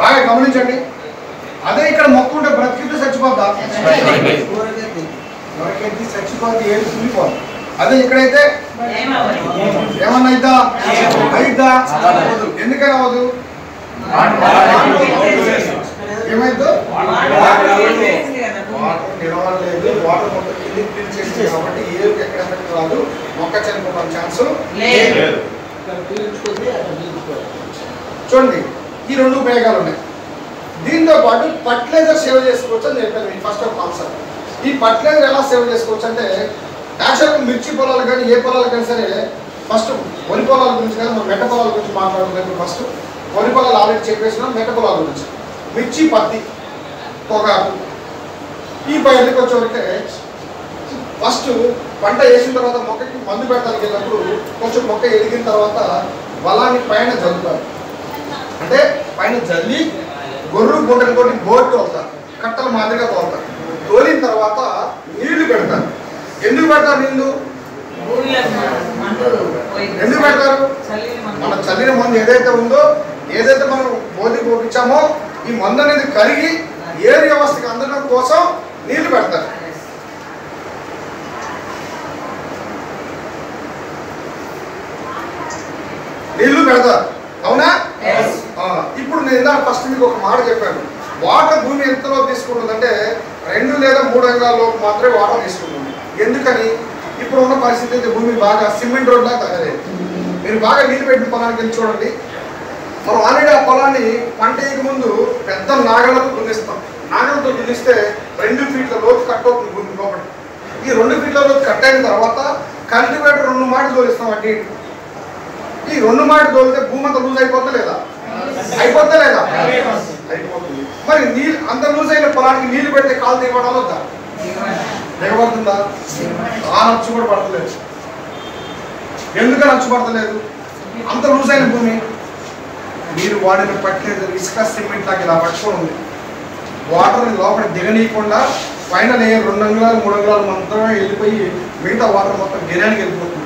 బాగా గమనించండి. అదే ఇక్కడ మొక్క ఉంటే బ్రతికితే చచ్చిపోద్దా? ఎవరికైతే చచ్చిపోద్ది, ఏది కుళ్ళిపోద్ది. అదే ఇక్కడైతే ఏమన్నా అయిద్దా? అయిద్దా? ఎందుకని అవ్వదు? ఏమైద్దో వాటర్ నిలవలేదు, వాటర్ మొత్తం కిందికి పిలిచేసింది కాబట్టి ఏరుకి ఎక్కడ ఎఫెక్ట్ రాదు, మొక్క చనిపోవడం ఛాన్స్ లేదు. చూడండి, ఈ 2 ఉపయోగాలు ఉన్నాయి. దీంతో పాటు ఫర్టిలైజర్ సేవ్ చేసుకోవచ్చు అని చెప్పాను మీకు ఫస్ట్ ఆఫ్ కాన్సెప్ట్. ఈ ఫర్టిలైజర్ ఎలా సేవ్ చేసుకోవచ్చు అంటే యాక్చువల్గా మిర్చి పొలాలు కానీ ఏ పొలాలు కానీ సరే ఫస్ట్ వరి పొలాల గురించి కానీ మనం మెట్ట పొలాల గురించి మాట్లాడుతున్నాం. ఫస్ట్ వరి పొలాలు ఆల్రెడీ చెప్పేసినాం. మెట్ట పొలాల గురించి మిర్చి, పత్తి, పొగాకు ఈ పైర్లకి వచ్చేవరకే ఫస్ట్ పంట వేసిన తర్వాత మొక్కకి మందు పెట్టడానికి వెళ్ళినప్పుడు కొంచెం మొక్క ఎదిగిన తర్వాత బలాన్ని పైన జల్లుతారు. అంటే పైన జల్లి గొర్రు గుంటలతో బోర్డు తోలుతారు, కట్టలు మాదిరిగా తోలుతారు. తోలిన తర్వాత నీళ్లు పెడతారు. ఎందుకు పెడతారు నీళ్లు? ఎందుకు పెడతారు? మనం చల్లిన మందు ఏదైతే ఉందో, ఏదైతే మనం బోధి పోపించామో ఈ మందు అనేది కరిగి ఏరు వ్యవస్థకి అందడం కోసం నీళ్లు పెడతారు. నీళ్లు పెడతారు, అవునా? ఇప్పుడు నేను ఇందాక ఫస్ట్ మీకు ఒక మాట చెప్పాను. వాటర్ భూమి ఎంతలో తీసుకుంటుందంటే 2 లేదా 3 అంగాల్లోకి మాత్రమే వాటర్ తీసుకుంటుంది. ఎందుకని? ఇప్పుడు ఉన్న పరిస్థితి అయితే భూమి బాగా సిమెంట్ రోడ్లా తయారైంది. మీరు బాగా నీళ్ళు పెట్టిన పొలానికి వెళ్ళి చూడండి. మనం ఆల్రెడీ ఆ పొలాన్ని పంట వేయక ముందు పెద్ద నాగలతో దున్నిస్తాం. నాగలతో దున్నిస్తే 2 ఫీట్ల లోతు కట్ అవుతుంది భూమి లోపల. ఈ 2 ఫీట్ల లోతు కట్ అయిన తర్వాత కల్టివేటర్ 2 మాటలు తోలిస్తాం. అటు ఈ 2 మాటలు తోలితే భూమి అంతా లూజ్ అయిపోతా లేదా? అయిపోతా లేదా? అయిపోతుంది. మరి నీళ్ళు అంత లూజ్ అయిన పొలానికి నీళ్లు పెడితే కాలు దిగబడాలి వద్దా? దిగబడుతుందా? ఆ నచ్చు కూడా పడతలేదు. ఎందుకని నచ్చు పడతలేదు? అంత లూజ్ అయిన భూమి. మీరు వాడిన పట్టలేదు, ఇసుక సిమెంట్ లాగా ఇలా పట్టుకొని ఉంది. వాటర్ని లోపల దిగనీయకుండా పైన లేయర్ 2 అంగుళాలు 3 అంగుళాలు మాత్రమే వెళ్ళిపోయి మిగతా వాటర్ మొత్తం గిరానికి వెళ్ళిపోతుంది.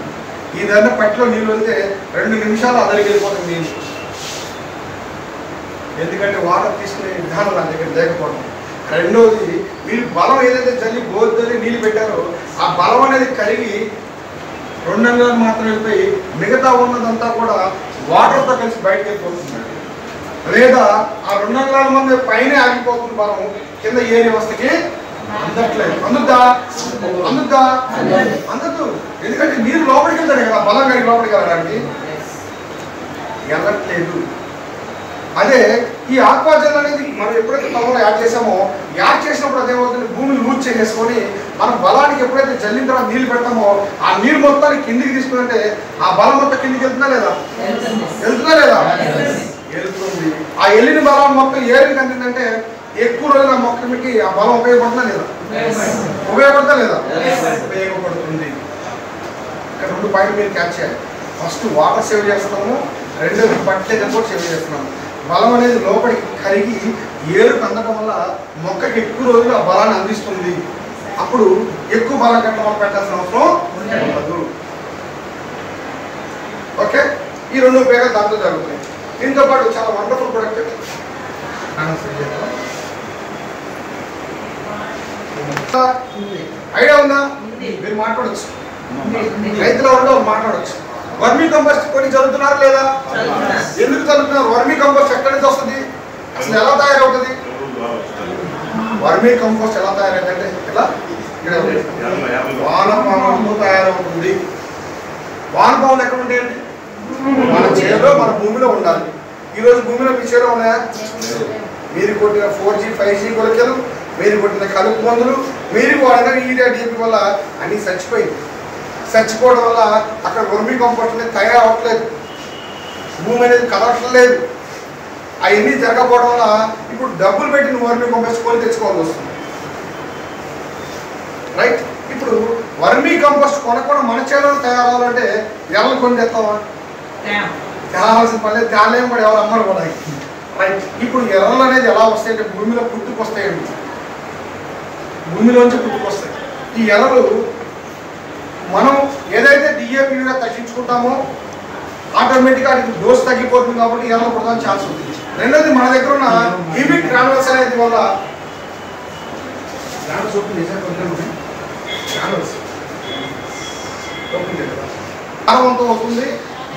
ఈ దాన్ని పట్టిలో నీళ్ళు వెళ్తే 2 నిమిషాలు అదరికి వెళ్ళిపోతుంది నీళ్ళు. ఎందుకంటే వాటర్ తీసుకునే విధానం నా దగ్గర లేకపోవడం. రెండోది, మీరు బలం ఏదైతే జల్లి గోధుని నీళ్ళు పెట్టారో ఆ బలం అనేది కరిగి 2 అంగుళాలు మాత్రం వెళ్ళిపోయి మిగతా ఉన్నదంతా కూడా వాటర్తో కలిసి బయటకు వెళ్ళిపోతుంది. లేదా ఆ 2 అంగుళాల మంది పైన ఆగిపోతుంది బలం, కింద ఏ వ్యవస్థకి అందట్లేదు. అందుద్దా? అందదు. ఎందుకంటే నీరు లోపలికి వెళ్తాడు కదా, బలం కడిగి లోపలికి వెళ్ళడానికి వెళ్ళట్లేదు. అదే ఈ ఆక్వాజెల్ అనేది మనం ఎప్పుడైతే తమలో యాడ్ చేసినప్పుడు అదేమవుతుంది, భూమిని లూజ్ చేసేసుకొని మనం బలానికి ఎప్పుడైతే జల్లిన తర్వాత నీళ్ళు పెడతామో ఆ నీరు మొత్తాన్ని కిందికి తీసుకుంటే ఆ బలం మొత్తం కిందికి వెళ్తుందా లేదా? వెళ్తుంది. ఆ వెళ్ళిన బలం మొత్తం ఏరికి అందిందంటే ఎక్కువ రోజుల మొక్కకి ఆ బలం ఉపయోగపడుతుందా లేదా? ఉపయోగపడుతుంది. ఇక్కడ 2 పాయింట్లు మీరు క్యాచ్ చేయాలి. ఫస్ట్ వాటర్ సేవ్ చేస్తున్నాము, రెండోది ఫర్టిలైజర్ కూడా సేవ్ చేస్తున్నాము. బలం అనేది లోపలికి కరిగి ఏరుకు అందడం వల్ల మొక్కకి ఎక్కువ రోజులు ఆ బలాన్ని అందిస్తుంది. అప్పుడు ఎక్కువ బలం కట్ట మనం పెట్టాల్సిన అవసరం ఉండదు. ఓకే, ఈ 2 ఉపయోగాలు దాంట్లో జరుగుతాయి. దీంతో పాటు చాలా వండర్ఫుల్ ప్రొడక్ట్ ఐడియా ఉందా? మీరు మాట్లాడచ్చు, రైతుల వాళ్ళు మాట్లాడచ్చు. వర్మీ కంపోస్ట్ కొన్ని చదువుతున్నారు లేదా? ఎందుకు చదువుతున్నారు? వర్మీ కంపోస్ట్ ఎక్కడి నుంచి వస్తుంది? అసలు ఎలా తయారవుతుంది? వర్మీ కంపోస్ట్ ఎలా తయారైందంటే ఇలా వానపాములతో తయారవుతుంది. వానపాములు ఎక్కడ ఉంటాయండి? మన చేలో, మన భూమిలో ఉండాలి. ఈరోజు భూమిలో మీ చేలో ఉన్నాయా? మీరు కొట్టిన 4G 5G గుళికలు, మీరు కొట్టిన కలుపు మందులు, మీరు వాడిన యూరియా DAP వల్ల అన్నీ చచ్చిపోయింది. చచ్చిపోవడం వల్ల అక్కడ వర్మీ కంపోస్ట్ అనేది తయారవట్లేదు, భూమి అనేది కదలట్లేదు. అవన్నీ జరగకపోవడం వల్ల ఇప్పుడు డబ్బులు పెట్టి నువ్వు వర్మీ కంపోస్ట్ కొని తెచ్చుకోవాల్సి వస్తుంది. రైట్? ఇప్పుడు వర్మీ కంపోస్ట్ కొనకుండా మన చేలో తయారవ్వాలంటే ఎవరు కొని తెస్తావా? తేవాల్సిన పని తేలేం కూడా ఎవరు అమ్మరు కూడా. రైట్? ఇప్పుడు ఎర్రలు అనేది ఎలా వస్తాయంటే భూమిలో పుట్టుకొస్తాయండి, భూమిలోంచి పుట్టుకొస్తాయి. ఈ ఎర్రలు మనం ఏదైతే DAP యూరియా తగ్గించుకుంటామో ఆటోమేటిక్గా అది డోస్ తగ్గిపోతుంది కాబట్టి ఎర్రలు పడడానికి ఛాన్స్ ఉంది. రెండోది మన దగ్గర ఉన్న హ్యూమిక్ గ్రానువల్స్ అనేది వల్ల సారవంతం అవుతుంది,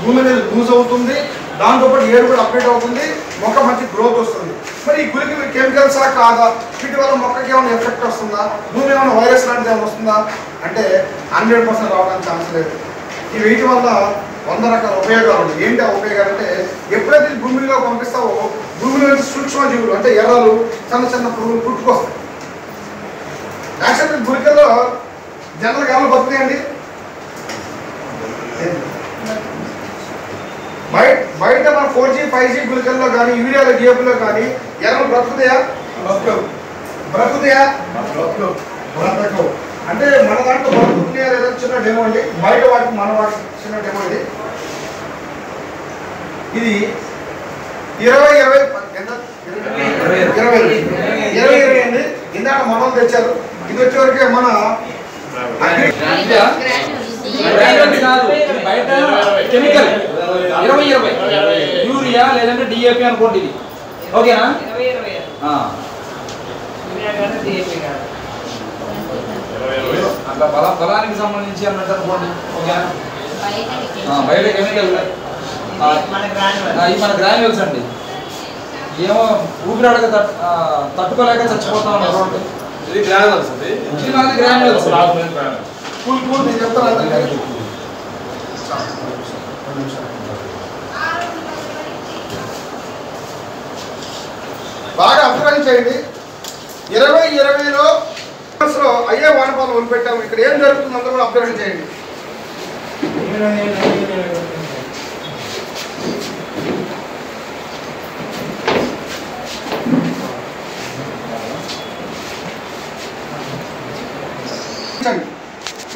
భూమి అనేది లూజ్ అవుతుంది, దాంతోపాటు ఏరు కూడా అప్డేట్ అవుతుంది, మొక్క మంచి గ్రోత్ వస్తుంది. మరి ఈ గురికి కెమికల్సా కాదా? వీటి వల్ల మొక్కకి ఏమైనా ఎఫెక్ట్ వస్తుందా? భూమి ఏమైనా వైరస్ లాంటిది ఏమైనా వస్తుందా అంటే 100% రావడానికి ఛాన్స్ లేదు. ఈ వీటి వల్ల 100 రకాల ఉపయోగాలు ఉన్నాయి. ఏంటి ఆ ఉపయోగాలు అంటే ఎప్పుడైతే భూమిలో పంపిస్తావో భూమిలో నుంచి సూక్ష్మజీవులు అంటే ఎర్రలు, చిన్న చిన్న పురుగులు పుట్టుకొస్తాయి. యాక్చువల్గా గురికల్లో జనరల్గా ఎర్రలు బతుకుతాయండి. బయట మన 4G 5G గుళికల్లో కానీ యూరియాలో DAPలో కానీ ఎర్రలు బ్రతుకుతాయా? బ్రతుకుతాయా? బ్రతకవు. అంటే మన దాంట్లో బ్రతుకుతున్నాయా లేదా చిన్న డెమో అండి. బయట వాటికి మన వాటికి చిన్న డెమో అండి. ఇది 20 అండి. ఇందాక మనం తెచ్చారు. ఇది వచ్చేవరకే మన బయట కెమికల్ 20 యూరియా లేదంటే DAP అనుకోండి. ఇది ఓకేనా? అట్లా బలానికి సంబంధించి అన్నట్టు అనుకోండి. ఓకేనా? బయట కెమికల్ ఇవి మన గ్రాన్యువల్స్ అండి. ఏమో ఊపిరాడక తట్టుకోలేక చచ్చిపోతా ఉన్నారు. ఇది గ్రాన్యువల్స్. ఇది మనది గ్రాన్యువల్స్. కూల్ నేను చెప్తాను. బాగా అబ్జర్వ్ చేయండి. 2020లో అయ్యే వానపాలు వదిలిపెట్టాము. ఇక్కడ ఏం జరుగుతుంది అందరూ కూడా అబ్జర్వ్ చేయండి.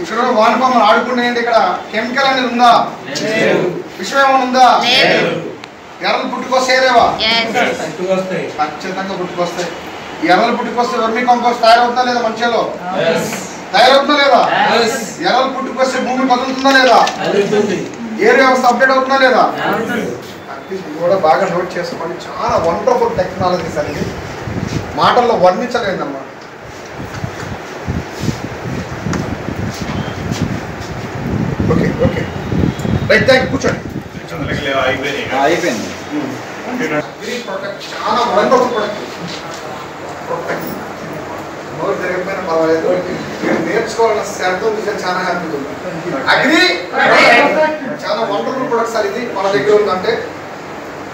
ఇక్కడ వానపాములు ఆడుకునేయండి. ఇక్కడ కెమికల్ అనేది ఉందా? విషయం ఏమైనా ఉందా? ఎర్రలు పుట్టుకొస్తాయా? ఖచ్చితంగా పుట్టుకొస్తాయి. ఎర్రలు పుట్టుకొస్తే వర్మీ కంపోస్ట్ తయారవుతుందా లేదా? మంచిలో తయారవుతుందా లేదా? ఎర్రలు పుట్టుకొస్తే భూమి కదులుతుందా లేదా? ఏరు వ్యవస్థ అప్డేట్ అవుతుందా లేదా? ఇది కూడా బాగా నోట్ చేసుకోండి. చాలా వండర్ఫుల్ టెక్నాలజీ సార్. ఇది మాటల్లో వర్ణించలేదన్నమాట. Okay okay right. Thank you. కూర్చోండి. అయిపోయింది. చాలా వండర్ఫుల్ ప్రొడక్ట్. నోరు జరిగిపోయినా పర్వాలేదు, నేర్చుకోవాలన్న శ్రద్ధ చాలా హ్యాపీగా ఉంది. అగ్రి చాలా వండర్ఫుల్ ప్రొడక్ట్ సార్. ఇది మన దగ్గర ఉందంటే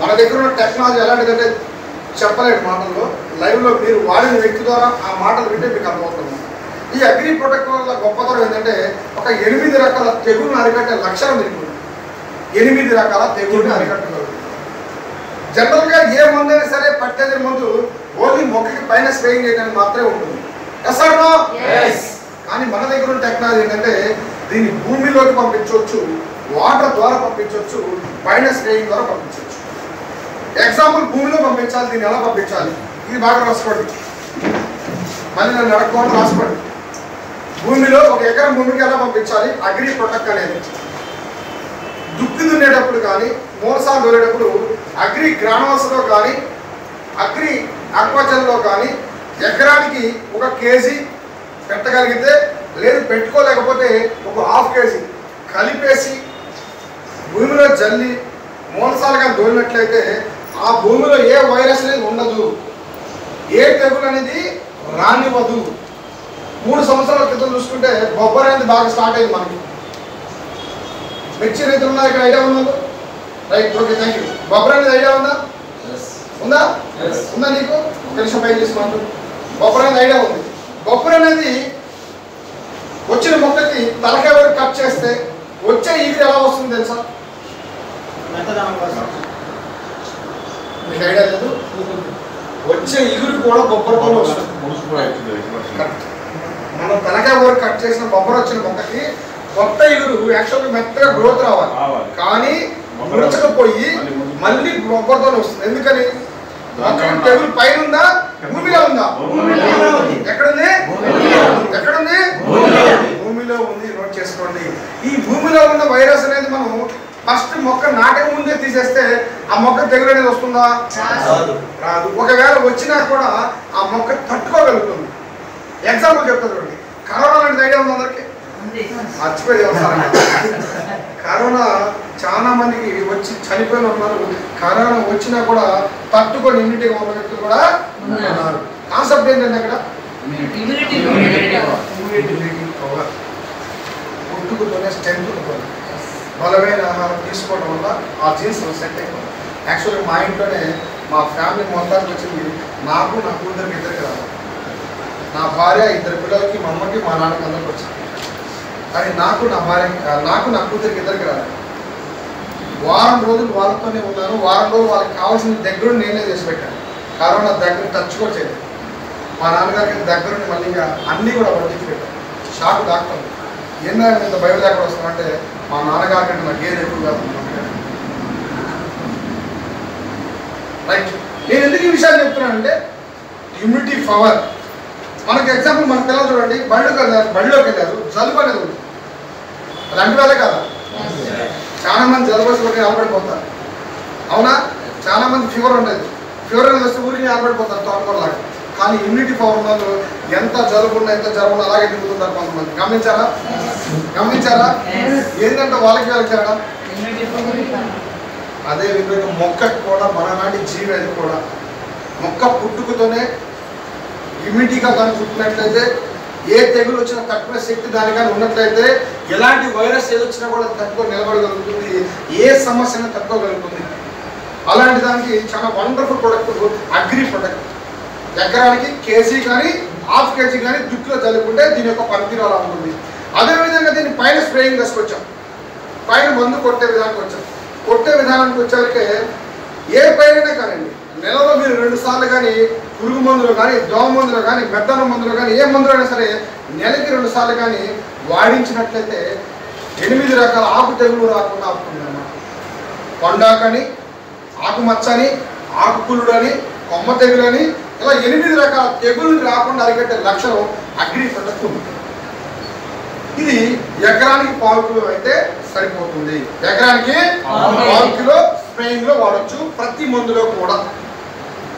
మన దగ్గర ఉన్న టెక్నాలజీ ఎలాంటిదంటే చెప్పలేడు మాటల్లో. లైవ్లో మీరు వాడిన వ్యక్తి ద్వారా ఆ మాటలు వింటే మీకు అర్థమవుతుంది. ఈ అగ్రి ప్రొడక్ట్ వల్ల గొప్పతనం ఏంటంటే ఒక 8 రకాల తెగుళ్ళను అరికట్టే లక్షణం దీనికి. 8 రకాల తెగుళ్ళని అరికట్టగలరు. జనరల్గా ఏ మందు అయినా సరే పట్టేది మందు ఓన్లీ మొక్కకి పైన స్ప్రేయింగ్ చేయడానికి మాత్రమే ఉంటుంది. కానీ మన దగ్గర ఉన్న టెక్నాలజీ ఏంటంటే దీన్ని భూమిలోకి పంపించవచ్చు, వాటర్ ద్వారా పంపించవచ్చు, పైన స్ప్రేయింగ్ ద్వారా పంపించవచ్చు. ఎగ్జాంపుల్ భూమిలో పంపించాలి. దీన్ని ఎలా పంపించాలి? ఇది బాగా రాసుకోండి. మళ్ళీ నన్ను అడగకుండా రాసుకోండి. భూమిలో 1 ఎకరం భూమికి ఎలా పంపించాలి? అగ్రి ప్రొటెక్ట్ అనేది దుక్కి దున్నేటప్పుడు కానీ మోసాలు దొరేటప్పుడు అగ్రి గ్రానువల్స్లో కానీ అగ్రి ఆక్వాజన్లో కానీ ఎకరానికి 1 కేజీ పెట్టగలిగితే, లేదు పెట్టుకోలేకపోతే 1/2 కేజీ కలిపేసి భూమిలో జల్లి మూలసాలుగా దోలినట్లయితే ఆ భూమిలో ఏ వైరస్ అనేది ఉండదు, ఏ తెగులు అనేది రానివ్వదు. 3 సంవత్సరాల క్రితం చూసుకుంటే బొబ్బర అనేది బాగా స్టార్ట్ అయింది మనకి. మిర్చి రైతులు ఉన్నా ఇక్కడ ఐడియా ఉన్నది? Right, okay, thank you. బొబ్బర అనేది ఐడియా ఉందా? ఉందా? ఉందా నీకు? ఒక నిమిషం పైకి తీసుకున్నాను. బొబ్బర అనేది ఐడియా ఉంది. బొబ్బర అనేది వచ్చిన మొక్కకి తలకాయ వరకు కట్ చేస్తే వచ్చే ఈగిరి ఎలా వస్తుంది తెలుసా? మీకు ఐడియా లేదు? వచ్చే ఇగురు కూడా బొబ్బరతో వస్తుంది. మనం తలకాయ వరకు కట్ చేసిన బొబ్బర వచ్చిన మొక్కకి కొత్త ఇగురు యాక్చువల్గా మెత్తగా గ్రోత్ రావాలి, కానీ ముడచకపోయి మళ్ళీ బొబ్బరతో వస్తుంది. ఎందుకని? తెగులు పైన ఉందా, భూమిలో ఉందా? ఎక్కడుంది? ఎక్కడుంది? భూమిలో ఉంది. నోట్ చేసుకోండి. ఈ భూమిలో ఉన్న వైరస్ అనేది మనం ఫస్ట్ మొక్క నాటక ముందే తీసేస్తే ఆ మొక్క తెగులు అనేది వస్తుందా? రాదు. ఒకవేళ వచ్చినా కూడా ఆ మొక్క తట్టుకోగలుగుతుంది. ఎగ్జాంపుల్ చెప్తాను చూడండి. కరోనా లాంటి ఐడియా ఉంది అందరికి? మర్చిపోయి కరోనా చాలా మందికి వచ్చి చనిపోయిన ఉన్నారు. కరోనా వచ్చినా కూడా తట్టుకొని ఇమ్యూనిటీగా ఉన్న వ్యక్తులు కూడా ఉన్నారు. కాన్సెప్ట్ ఏంటంటే అక్కడ పుట్టుకతోనే స్ట్రెంత్ ఉంటుంది. బలమైన ఆహారం తీసుకోవడం వల్ల ఆ జీన్స్ సెట్ అయిపోతుంది. యాక్చువల్గా మా ఇంట్లోనే మా ఫ్యామిలీ మొత్తానికి వచ్చింది నాకు, నా కూతురికి ఇద్దరికి రాదు. నా భార్య, 2 పిల్లలకి, మా అమ్మకి, మా నాన్నకి అందరికి వచ్చింది. కానీ నాకు, నా కూతురికి ఇద్దరికి రాదు. వారం రోజులు వాళ్ళతోనే ఉన్నాను. వారం రోజులు వాళ్ళకి కావాల్సిన దగ్గరుండి నేనే చేసి పెట్టాను. కరోనా దగ్గర టచ్ కూడా చేయలేదు. మా నాన్నగారికి దగ్గరుండి మళ్ళీ ఇంకా అన్నీ కూడా వడ్డించి పెట్టాను. షాక్ డాక్టర్ ఏందా ఇంత బయట ఎక్కడ వస్తామంటే మా నాన్నగారి కంటే నాకు ఏది ఎక్కువ కాదు. రైట్, నేను ఎందుకు ఈ విషయాలు చెప్తున్నానంటే ఇమ్యూనిటీ పవర్. మనకి ఎగ్జాంపుల్ మన పిల్లలు చూడండి, బడిలోకి వెళ్ళారు, జలుబు అనేది ఉంది. అలాంటి వేళ కదా చాలా మంది జలుబు వచ్చి ఆలబడిపోతారు. అవునా? చాలా మంది ఫీవర్ ఉంటుంది. ఫీవర్ అనేది వస్తే ఊరికి ఆలబడిపోతారు తోటకూరలాగా. కానీ ఇమ్యూనిటీ పవర్ ఉన్న వాళ్ళు ఎంత జలుబు ఉన్నా అలాగే తిరుగుతుంటారు కొంతమంది. గమనించారా? ఏంటంటే వాళ్ళకి వెళ్తారా? అదే విధంగా మొక్కకి కూడా మనలాంటి జీవి అది కూడా మొక్క పుట్టుకతోనే ఇమ్యూనిటీగా కానీ పుట్టినట్లయితే ఏ తెగులు వచ్చినా తట్టుకునే శక్తి దాని కానీ ఉన్నట్లయితే ఎలాంటి వైరస్ ఏదొచ్చినా కూడా తట్టుకొని నిలబడగలుగుతుంది. ఏ సమస్యను తట్టుకోగలుగుతుంది. అలాంటి దానికి చాలా వండర్ఫుల్ ప్రొడక్ట్ అగ్రి ప్రొడక్ట్. ఎకరానికి కేజీ కానీ హాఫ్ కేజీ కానీ దుక్కులో చల్లుకుంటే దీని యొక్క పనితీరు అలా ఉంటుంది. అదేవిధంగా దీన్ని పైన స్ప్రేయింగ్ తీసుకొచ్చాం, పైన మందు కొట్టే విధానానికి వచ్చాం. కొట్టే విధానానికి వచ్చేసరికి ఏ పైన కానివ్వండి, నెలలో మీరు 2 సార్లు కానీ పురుగు మందులు కానీ, దోమ మందులు కానీ, మెత్తన మందులు కానీ, ఏ మందులు అయినా సరే నెలకి 2 సార్లు కానీ వాడించినట్లయితే 8 రకాల ఆకు తెగులు రాకుండా ఆపుతుంది అన్నమాట. కొండాకని, ఆకుమచ్చని, ఆకుకులుడు అని, కొమ్మ తెగులు అని, ఇలా 8 రకాల తెగులు రాకుండా అరికట్టే లక్షణం అగ్రి ప్రొడక్ట్ ఉంది. ఇది ఎకరానికి 1/4 కిలో అయితే సరిపోతుంది. ఎకరానికి 1/4 కిలో స్ప్రేయింగ్ లో వాడచ్చు, ప్రతి మందులో కూడా.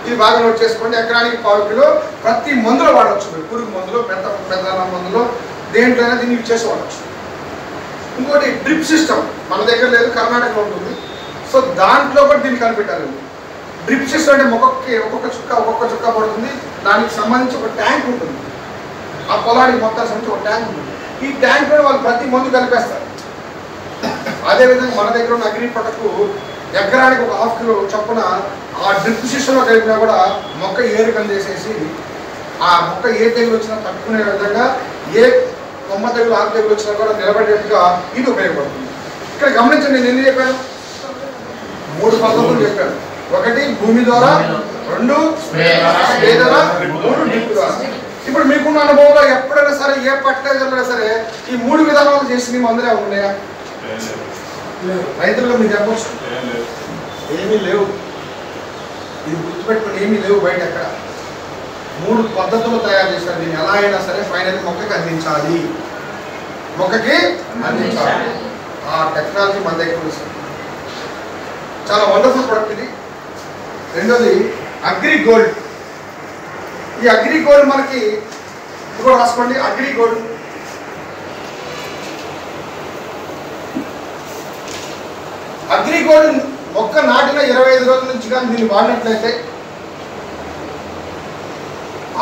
ఇది బాగా నోట్ చేసుకోండి. ఎకరానికి 1/4 కిలో ప్రతి మందులో వాడచ్చు. మీరు పురుగు మందులో, పెద్ద మందులో, దేంట్లోనే దీన్ని యూజ్ చేసి వాడచ్చు. ఇంకోటి డ్రిప్ సిస్టమ్ మన దగ్గర లేదు, కర్ణాటకలో ఉంటుంది. సో దాంట్లో కూడా దీన్ని కనిపెట్టాలండి. డ్రిప్ సిస్టమ్ అంటే మొక్కకి ఒక్కొక్క చుక్క పడుతుంది. దానికి సంబంధించి ఒక ట్యాంక్ ఉంటుంది. ఆ పొలానికి మొత్తం సంబంధించి ఒక ట్యాంక్ ఉంటుంది. ఈ ట్యాంక్లో వాళ్ళు ప్రతి మందు కలిపేస్తారు. అదేవిధంగా మన దగ్గర ఉన్న అగ్రి ప్రొడక్ట్ ఎకరానికి 1/2 కిలో చొప్పున ఆ డ్రిప్ సిస్టంలో కలిపినా కూడా మొక్క ఏరుకం చేసేసి ఆ మొక్క ఏ తెగులు వచ్చినా తట్టుకునే విధంగా, ఏ కొమ్మ తెగులు, ఆకు తెగులు వచ్చినా కూడా నిలబడేట్టుగా ఇది ఉపయోగపడుతుంది. ఇక్కడ గమనించండి, నేను ఎన్ని చెప్పాను? 3 పద్ధతులు చెప్పాను. 1 భూమి ద్వారా, 2 స్ప్రే ద్వారా, 3 డ్రిప్ ద్వారా. ఇప్పుడు మీకున్న అనుభవంలో ఎప్పుడైనా సరే ఏ ఫర్టిలైజర్లో సరే ఈ 3 విధానాలు చేసి మందులే ఉన్నాయా? రైతులుగా మీరు చెప్పచ్చు, ఏమీ లేవు. ఇది గుర్తుపెట్టుకుని ఏమీ లేవు బయట ఎక్కడ. 3 పద్ధతులు తయారు చేశారు. దీన్ని ఎలా అయినా సరే ఫైనల్ మొక్కకి అందించాలి. ఆ టెక్నాలజీ మన దగ్గర ఉంది. చాలా వండర్ఫుల్ ప్రొడక్ట్ ఇది. రెండోది అగ్రి గోల్డ్. ఈ అగ్రి గోల్డ్ మనకి ఇది కూడా రాసుకోండి. అగ్రి గోల్డ్ అగ్రిగోల్డ్ మొక్క నాటిన 25 రోజుల నుంచి కానీ దీన్ని వాడినట్లయితే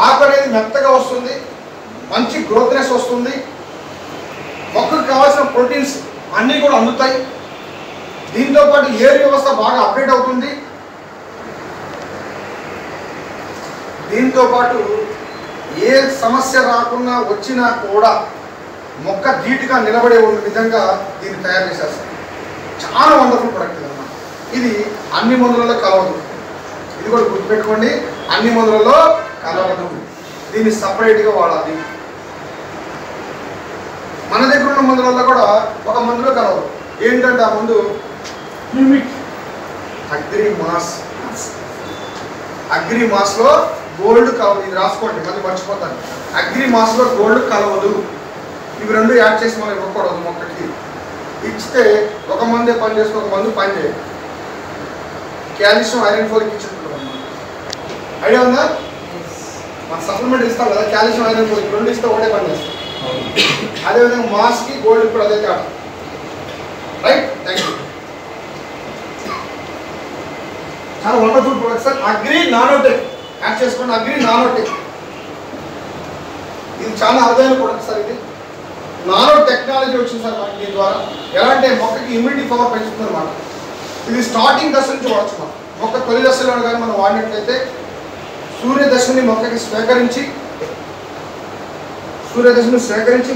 ఆకు అనేది మెత్తగా వస్తుంది, మంచి గ్రోత్నెస్ వస్తుంది, మొక్కకు కావాల్సిన ప్రోటీన్స్ అన్నీ కూడా అందుతాయి. దీంతోపాటు ఏరు వ్యవస్థ బాగా అప్డేట్ అవుతుంది. దీంతోపాటు ఏ సమస్య రాకుండా వచ్చినా కూడా మొక్క ధీటుగా నిలబడే విధంగా దీన్ని తయారు చేసేస్తారు. చాలా వండర్ఫుల్ ప్రొడక్ట్ అన్నమాట. ఇది అన్ని మందులలో కలవదు, ఇది కూడా గుర్తుపెట్టుకోండి, అన్ని మందులలో కలవదు, దీన్ని సపరేట్గా వాడాలి. మన దగ్గర ఉన్న మందులలో కూడా ఒక మందులో కలవదు. ఏంటంటే ఆ మందు అగ్రి మాస్లో గోల్డ్ కలవదు. ఇది రాసుకోండి, మళ్ళీ మర్చిపోతాను. అగ్రి మాస్లో గోల్డ్ కలవదు. ఇవి రెండు యాడ్ చేసి మనం ఇవ్వకూడదు. మొక్కకి ఇచ్చితే ఒక మందే పని చేస్తే ఒక మందు పని చేయదు. కాల్షియం ఐరన్ ఫోలిక్ ఇచ్చినప్పుడు ఐడియా ఉందా? మన సప్లిమెంట్ ఇస్తాం కదా, కాల్షియం ఐరన్ ఫోలిక్ రెండు ఇస్తే ఒకటే పని చేస్తాం. అదేవిధంగా మాస్కి గోల్డ్ కూడా అదే తేడా. Right, thank you. చాలా wonderful product sir. Agri Nanotech add చేసుకోండి. అగ్రి నానోటెక్ ఇది చాలా అరుదైన ప్రొడక్ట్ సార్. ఇది నానో టెక్నాలజీ వచ్చింది సార్ మనకి. దీని ద్వారా ఎలా అంటే మొక్కకి ఇమ్యూనిటీ పవర్ పెంచుతుంది అన్నమాట. ఇది స్టార్టింగ్ దశ నుంచి వాడచ్చు. మొక్క తొలి దశలో కానీ మనం వాడినట్లయితే సూర్యదశని మొక్కకి స్వీకరించి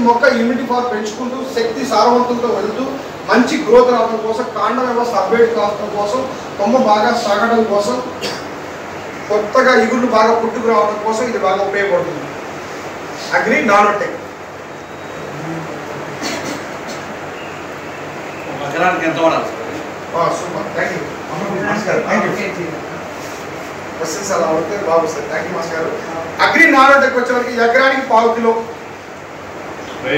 మొక్క ఇమ్యూనిటీ పవర్ పెంచుకుంటూ శక్తి సారవంతంతో వెళ్తూ మంచి గ్రోత్ రావడం కోసం, కాండ వ్యవస్థ అప్డేట్ కావడం కోసం, కొమ్మ బాగా సాగడం కోసం, కొత్తగా ఇగుళ్ళు బాగా పుట్టుకు రావడం కోసం ఇది బాగా ఉపయోగపడుతుంది. Agri nanotech. ఎంత వాడాలి? సూపర్, థ్యాంక్ యూ నమస్కారం. Thank you. క్వశ్చన్స్ అలా ఉంటే బాగుంది. థ్యాంక్ యూ నమస్కారం. అగ్రి నానోటెక్ వచ్చేసరికి ఎకరానికి 1/4 కిలో.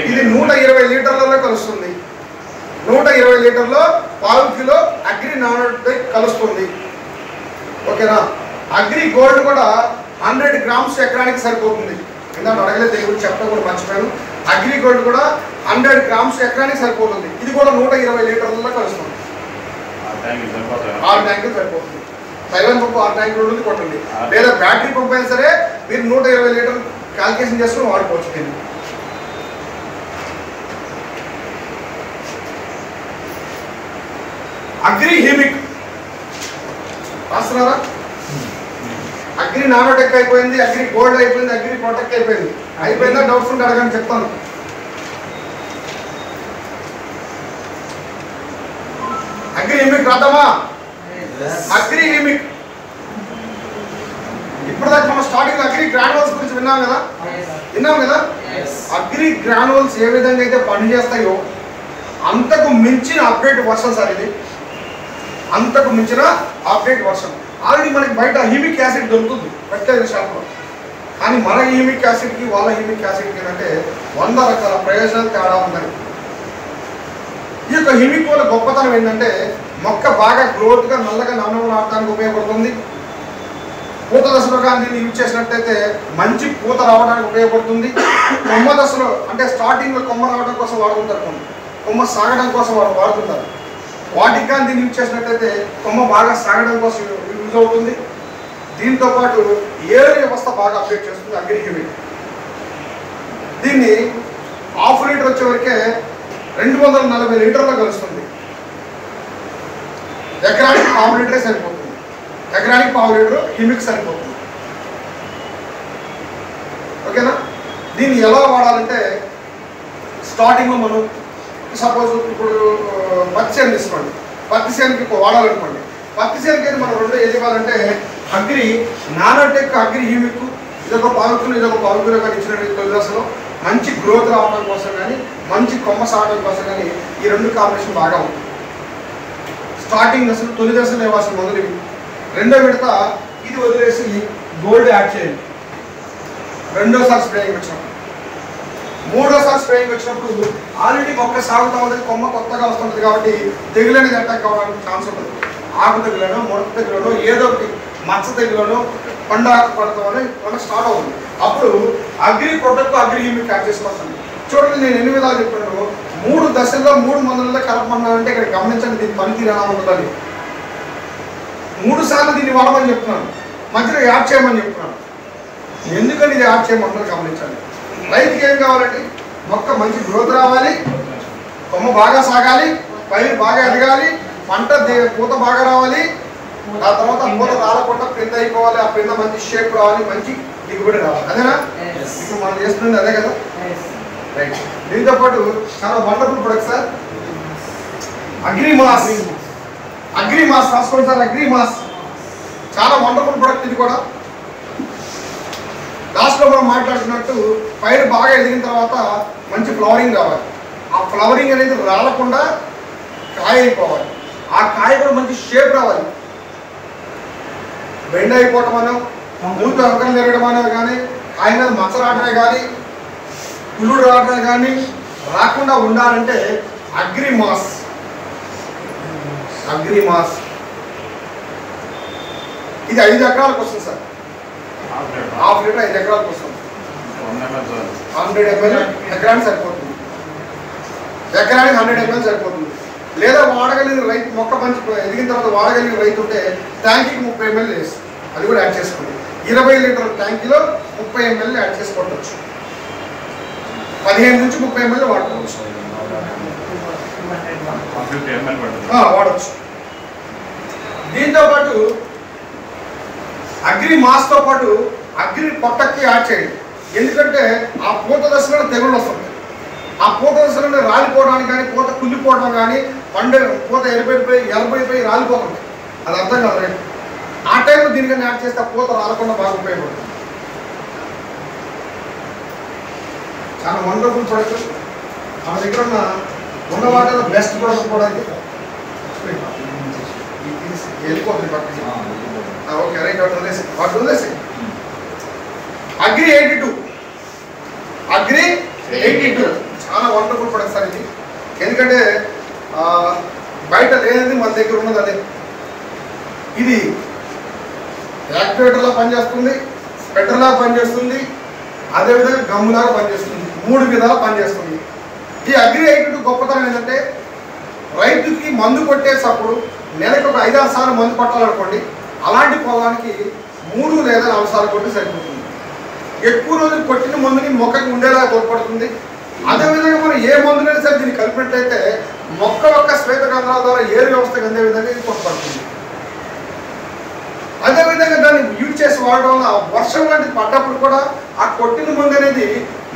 ఇది 120 లీటర్లలో కలుస్తుంది. 120 లీటర్లో 1/4 కిలో అగ్రి నానోటెక్ కలుస్తుంది. ఓకేనా? అగ్రి గోల్డ్ కూడా 100 గ్రామ్స్ ఎకరానికి సరిపోతుంది. ఇందాక అడగలేదు, దీని గురించి చెప్పడం కూడా మర్చిపోయాను. అగ్రి గోల్డ్ కూడా 100 గ్రామ్స్ ఎకరానికి సరిపోతుంది. ఇది కూడా 120 లీటర్లలో కలుస్తుంది. 6 ట్యాంకులు సరిపోతుంది. తైవాన్ పంపు 6 ట్యాంకులు ఉంటుంది కొట్టండి, లేదా బ్యాటరీ పంపు అయినా సరే మీరు 120 లీటర్లు క్యాల్కులేషన్ చేసుకుని వాడుకోవచ్చు. దీన్ని అగ్రి హ్యూమిక్ రాస్తున్నారా? అగ్రి నానోటెక్ అయిపోయింది, అగ్రి గోల్డ్ అయిపోయింది, అగ్రి ప్రొటెక్ట్ అయిపోయింది. అయిపోయిందా? డౌట్స్ ఉంటే అడగని చెప్తాను. అగ్రి హ్యూమిక్ రాద్దామా? అగ్రి హ్యూమిక్ ఇప్పటిదాకా మనం స్టార్టింగ్ అగ్రి గ్రానువల్స్ గురించి విన్నాం కదా. అగ్రి గ్రానువల్స్ ఏ విధంగా అయితే పనిచేస్తాయో అంతకు మించిన అప్డేట్ వర్షన్ సార్ ఇది. అంతకు మించిన అప్డేట్ వర్షన్. ఆల్రెడీ మనకి బయట హ్యూమిక్ యాసిడ్ దొరుకుతుంది ఫెర్టిలైజర్ షాప్లో. కానీ మన హ్యూమిక్ యాసిడ్కి వాళ్ళ హ్యూమిక్ యాసిడ్కి ఏంటంటే 100 రకాల ప్రయోజనాలు తేడా ఉన్నాయి. ఈ యొక్క హ్యూమిక్ వల్ల గొప్పతనం ఏంటంటే మొక్క బాగా గ్రోత్గా నల్లగా నాటడానికి ఉపయోగపడుతుంది. పూత దశలో కానీ దీన్ని యూజ్ చేసినట్టయితే మంచి పూత రావడానికి ఉపయోగపడుతుంది. కొమ్మ దశలో అంటే స్టార్టింగ్లో కొమ్మ రావడం కోసం వాడుతుంటారు, కొమ్మ సాగడం కోసం వాడుతుంటారు. వాటికి కానీ దీన్ని యూజ్ చేసినట్టయితే కొమ్మ బాగా సాగడం కోసం యూజ్ అవుతుంది. దీంతోపాటు ఏరు వ్యవస్థ బాగా అప్డేట్ చేస్తుంది అగ్రి హ్యూమిక్. దీన్ని 1/2 లీటర్ వచ్చేవరకే 240 లీటర్లో కలుస్తుంది. ఎకరానికి 1/2 లీటరే సరిపోతుంది. ఎకరానికి 1/2 లీటర్ హ్యూమిక్ సరిపోతుంది. ఓకేనా? దీన్ని ఎలా వాడాలంటే స్టార్టింగ్లో మనం సపోజ్ ఇప్పుడు పత్తి చేను తీసుకోండి. పత్తి చేనుకి వాడాలనుకోండి. పత్తి చేనుకి అయితే మనం రెండు ఏది ఇవ్వాలంటే అగ్రి నానోటెక్, అగ్రి హ్యూమిక్ ఇదొక 1/4 కిలో, ఇదొక 1/4 కిలో కానీ ఇచ్చినట్టు తొలి దశలో మంచి గ్రోత్ రావడం కోసం కానీ మంచి కొమ్మ సాగడం కోసం కానీ ఈ రెండు కాంబినేషన్ బాగా ఉంటుంది. స్టార్టింగ్ దశలో తొలి దశలో ఇవ్వాల్సిన మొదలు ఇవి. రెండో విడత ఇది వదిలేసి గోల్డ్ యాడ్ చేయండి. రెండోసారి స్ప్రేయింగ్ వచ్చినప్పుడు. మూడోసారి స్ప్రేయింగ్ వచ్చినప్పుడు ఆల్రెడీ మొక్క సాగుతూ ఉంటుంది, కొమ్మ కొత్తగా వస్తుంటుంది కాబట్టి తెగులు అనేది అటాక్ అవ్వడానికి ఛాన్స్ ఉంటుంది. ఆకు తెగులను, ముడత తెగులను, ఏదో ఒకటి మచ్చ తెగులను, పండు ఆకు పడతాం అని మనకు స్టార్ట్ అవుతుంది. అప్పుడు agri protect, agri humic add చేసుకోవచ్చు. చూడండి, నేను ఎన్ని విధాలు చెప్పాను. 3 దశల్లో 3 మందులలో కలపమన్నానంటే ఇక్కడ గమనించండి, దీని పనితీరు ఎలా ఉంటుందని. 3 సార్లు దీన్ని వాడమని చెప్తున్నాను, మధ్యలో యాడ్ చేయమని చెప్తున్నాను. ఎందుకని ఇది యాడ్ చేయమంటున్నారు గమనించండి. రైతుకి ఏం కావాలండి? మొక్క మంచి గ్రోత్ రావాలి, కొమ్మ బాగా సాగాలి, పైరు బాగా ఎదగాలి, పంట పూత బాగా రావాలి, ఆ తర్వాత పూత రాలకుండా పింద అయిపోవాలి, ఆ పింద మంచి షేప్ రావాలి, మంచి దిగుబడి రావాలి. అదేనా ఇప్పుడు మనం చేస్తుంది? అదే కదా. రైట్. దీంతో పాటు చాలా వండర్ఫుల్ ప్రొడక్ట్ సార్, అగ్రిమాస్. అగ్రిమాస్ రాసుకోండి సార్, అగ్రిమాస్ చాలా వండర్ఫుల్ ప్రొడక్ట్. ఇది కూడా లాస్ట్లో మనం మాట్లాడుతున్నట్టు పైరు బాగా ఎదిగిన తర్వాత మంచి ఫ్లవరింగ్ రావాలి. ఆ ఫ్లవరింగ్ అనేది రాలకుండా కాయ అయిపోవాలి, ఆ కాయ కూడా మంచి షేప్ రావాలి. బెండ్ అయిపోవటం అనో, మూత అంకలు తిరగడం అనేది కానీ, కాయ మీద మచ్చ రావడమే కానీ, పుల్లుడు రావడమే కానీ రాకుండా ఉండాలంటే అగ్రిమాస్. అగ్రిమాస్ ఇది 5 ఎకరాలకు వస్తుంది సార్. హాఫ్ లీటర్ 5 ఎకరాలకు వస్తుంది. 100 ml ఎకరానికి సరిపోతుంది. ఎకరానికి 100 ml సరిపోతుంది. లేదా వాడగలిగిన రైతు, మొక్క మంచి ఎదిగిన తర్వాత వాడగలిగిన రైతు ఉంటే ట్యాంకీకి 30 ml వేసి అది కూడా యాడ్ చేసుకోండి. 20 లీటర్ల ట్యాంకీలో 30 ml యాడ్ చేసుకోవచ్చు. 15 నుంచి 30 ml వాడుకోవచ్చు, వాడచ్చు. దీంతో పాటు అగ్రి మాస్తో పాటు అగ్రి పొట్టకి యాడ్ చేయండి. ఎందుకంటే ఆ పూత దశలో తెగుళ్ళు వస్తుంది. ఆ పూత దశలో రాలిపోవడానికి కానీ, పూత కుళ్ళిపోవడం కానీ, పూత ఎరబైపోయి రాలిపోతుంది. అది అర్థం కాదు రైతు. ఆ టైంలో దీనికన్నా యాడ్ చేస్తే ఆ పూత రాలకుండా బాగా ఉపయోగపడుతుంది. చాలా వండర్ఫుల్ ప్రొడక్ట్. మన దగ్గర ఉన్న వాటిలో బెస్ట్ ప్రొడక్ట్ కూడా వెళ్ళిపోతుంది పక్కకి. ఓకే రైట్, వాటి వదిలేసి అగ్రి 82. అగ్రి 82 చాలా వండర్ఫుల్ ప్రొడక్ట్ సార్ ఇది. ఎందుకంటే బయట లేనిది మన దగ్గర ఉన్నది అదే. ఇది యాక్టివేటర్లా పనిచేస్తుంది, స్పెటర్లా పనిచేస్తుంది, అదేవిధంగా గమ్ములాగా పనిచేస్తుంది. 3 విధాలు పనిచేస్తుంది. ఈ అగ్రి 82 గొప్పతనం ఏంటంటే రైతుకి మందు కొట్టేటప్పుడు నెలకు ఒక 5-6 సార్లు మందు కొట్టాలనుకోండి, అలాంటి పొలానికి 3 లేదా 4 సార్లు కొట్టి సరిపోతుంది. ఎక్కువ రోజులు కొట్టిన మందుని మొక్కకి ఉండేలా తోడ్పడుతుంది. అదేవిధంగా మనం ఏ మందులైనా సరే దీన్ని కలిపినట్లయితే మొక్క యొక్క శ్వేత గంధాల ద్వారా ఏరు వ్యవస్థకు అందే విధంగా ఇది తోడ్పడుతుంది. అదేవిధంగా దాన్ని యూజ్ చేసి వాడడం వల్ల వర్షం లాంటిది పడ్డప్పుడు కూడా ఆ కొట్టిన మందు అనేది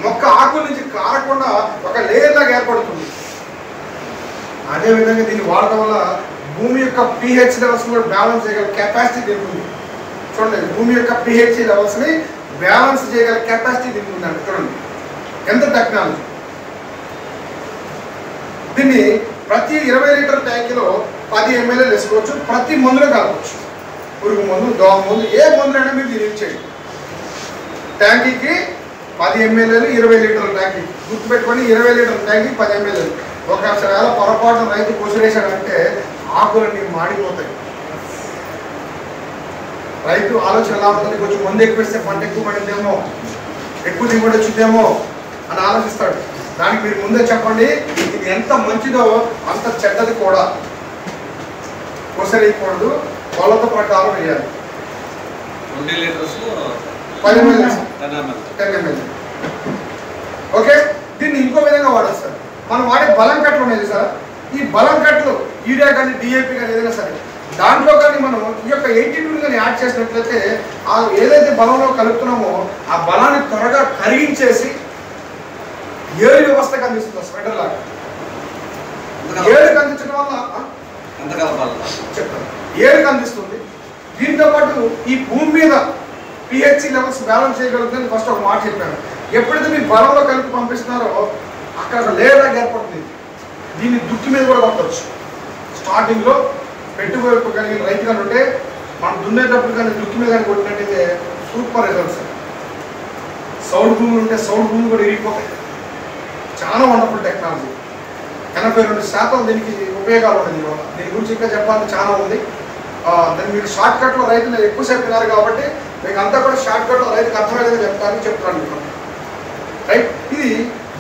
మొక్క ఆకుల నుంచి కారకుండా ఒక లేయర్ లాగా ఏర్పడుతుంది. అదేవిధంగా దీన్ని వాడడం వల్ల భూమి యొక్క pH లెవెల్స్ కూడా బ్యాలెన్స్ చేయగల కెపాసిటీ దీనికి ఉంది. చూడండి, భూమి యొక్క pH లెవెల్స్ని బ్యాలెన్స్ చేయగల కెపాసిటీ దీనికి ఉందండి. చూడండి ఎంత టెక్నాలజీ. దీన్ని ప్రతి 20 లీటర్ ట్యాంకీలో 10 ml వేసుకోవచ్చు. ప్రతి మందులో కలపవచ్చు. పురుగు మందు, దోమ మందు, ఏ మందులైనా మీరు దీన్ని యూజ్ చేయండి. ట్యాంకీకి 10 ml, 20 లీటర్ల ట్యాంకీ గుర్తుపెట్టుకొని 20 లీటర్ల ట్యాంకీ 10 ml. ఒకవేళ పొరపాటున రైతు కొసిరేశాడంటే ఆకులన్నీ మాడిపోతాయి. రైతు ఆలోచన ఎలా ఉంటుంది? కొంచెం మందు ఎక్కువ వేస్తే పంట ఎక్కువ పడిందేమో, ఎక్కువ దిగుబడి వచ్చిందేమో అని ఆలోచిస్తాడు. దానికి మీరు ముందే చెప్పండి, ఇది ఎంత మంచిదో అంత చెడ్డది కూడా. కొసరేయకూడదు, కొలత ప్రకారం వేయాలి. 20 లీటర్స్ 10 ml, 10 ml. ఓకే. దీన్ని ఇంకో విధంగా వాడేస్తారు. మనం వాడే బలం కట్లు ఉన్నాయి సార్. ఈ బలం కట్లు యూరియా కానీ, డిఏపి కానీ ఏదైనా సరే దాంట్లో కానీ మనం ఈ యొక్క 82 కానీ యాడ్ చేసినట్లయితే ఆ ఏదైతే బలంలో కలుపుతున్నామో ఆ బలాన్ని త్వరగా కరిగించేసి ఏరు వ్యవస్థకు అందిస్తుంది. స్వెటర్ లాగా ఏరుకి అందించడం వల్ల చెప్తాను, ఏరుకి అందిస్తుంది. దీంతో పాటు ఈ భూమి మీద pH లెవెల్స్ బ్యాలెన్స్ చేయగలుగుతుంది. ఫస్ట్ ఒక మాట చెప్పాను, ఎప్పుడైతే మీరు బలంలో కలిపి పంపిస్తున్నారో అక్కడ లేయర్ లాగా ఏర్పడుతుంది. దీన్ని దుక్కి మీద కూడా కొట్టవచ్చు. స్టార్టింగ్లో పెట్టుబడి కలిగిన రైతు కానీ ఉంటే మనం దున్నేటప్పుడు కానీ దుక్కి మీద కానీ కొట్టినట్టయితే సూపర్ రిజల్ట్స్. సౌండ్ భూములు ఉంటే సౌండ్ భూములు కూడా ఇరిగిపోతాయి. చాలా వండర్ఫుల్ టెక్నాలజీ. 82% దీనికి ఉపయోగాలు ఉన్నాయి. దీని గురించి ఇంకా చెప్పాలని చాలా ఉంది. దాన్ని మీకు షార్ట్ కట్లో రైతులు ఎక్కువసేపు విన్నారు కాబట్టి మీకు అంతా కూడా షార్ట్ కట్లో రైతుకు అర్థమయ్యేదిగా చెప్తాను మీకు. రైట్, ఇది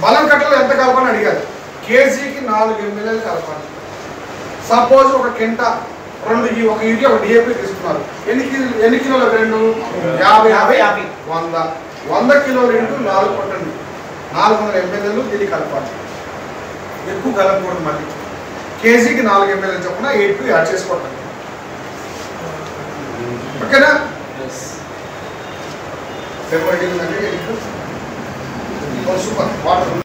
బలం కట్టలో ఎంత కలపని అడిగారు. కేజీకి 4 ml కలపాలి. సపోజ్ ఒక కింట ఒక యూరియా ఒక డిఏపి తీసుకున్నారు. ఎన్ని కిలోల రెండు 50 100 కిలోలు ఇంటూ 4 కొట్టండి 400 ml దీన్ని కలపాలి. ఎక్కువ కలపకూడదు. మళ్ళీ కేజీకి 4 ml చొప్పున 8 యాడ్ చేసి కొట్టండి. ఓకేనా? Super water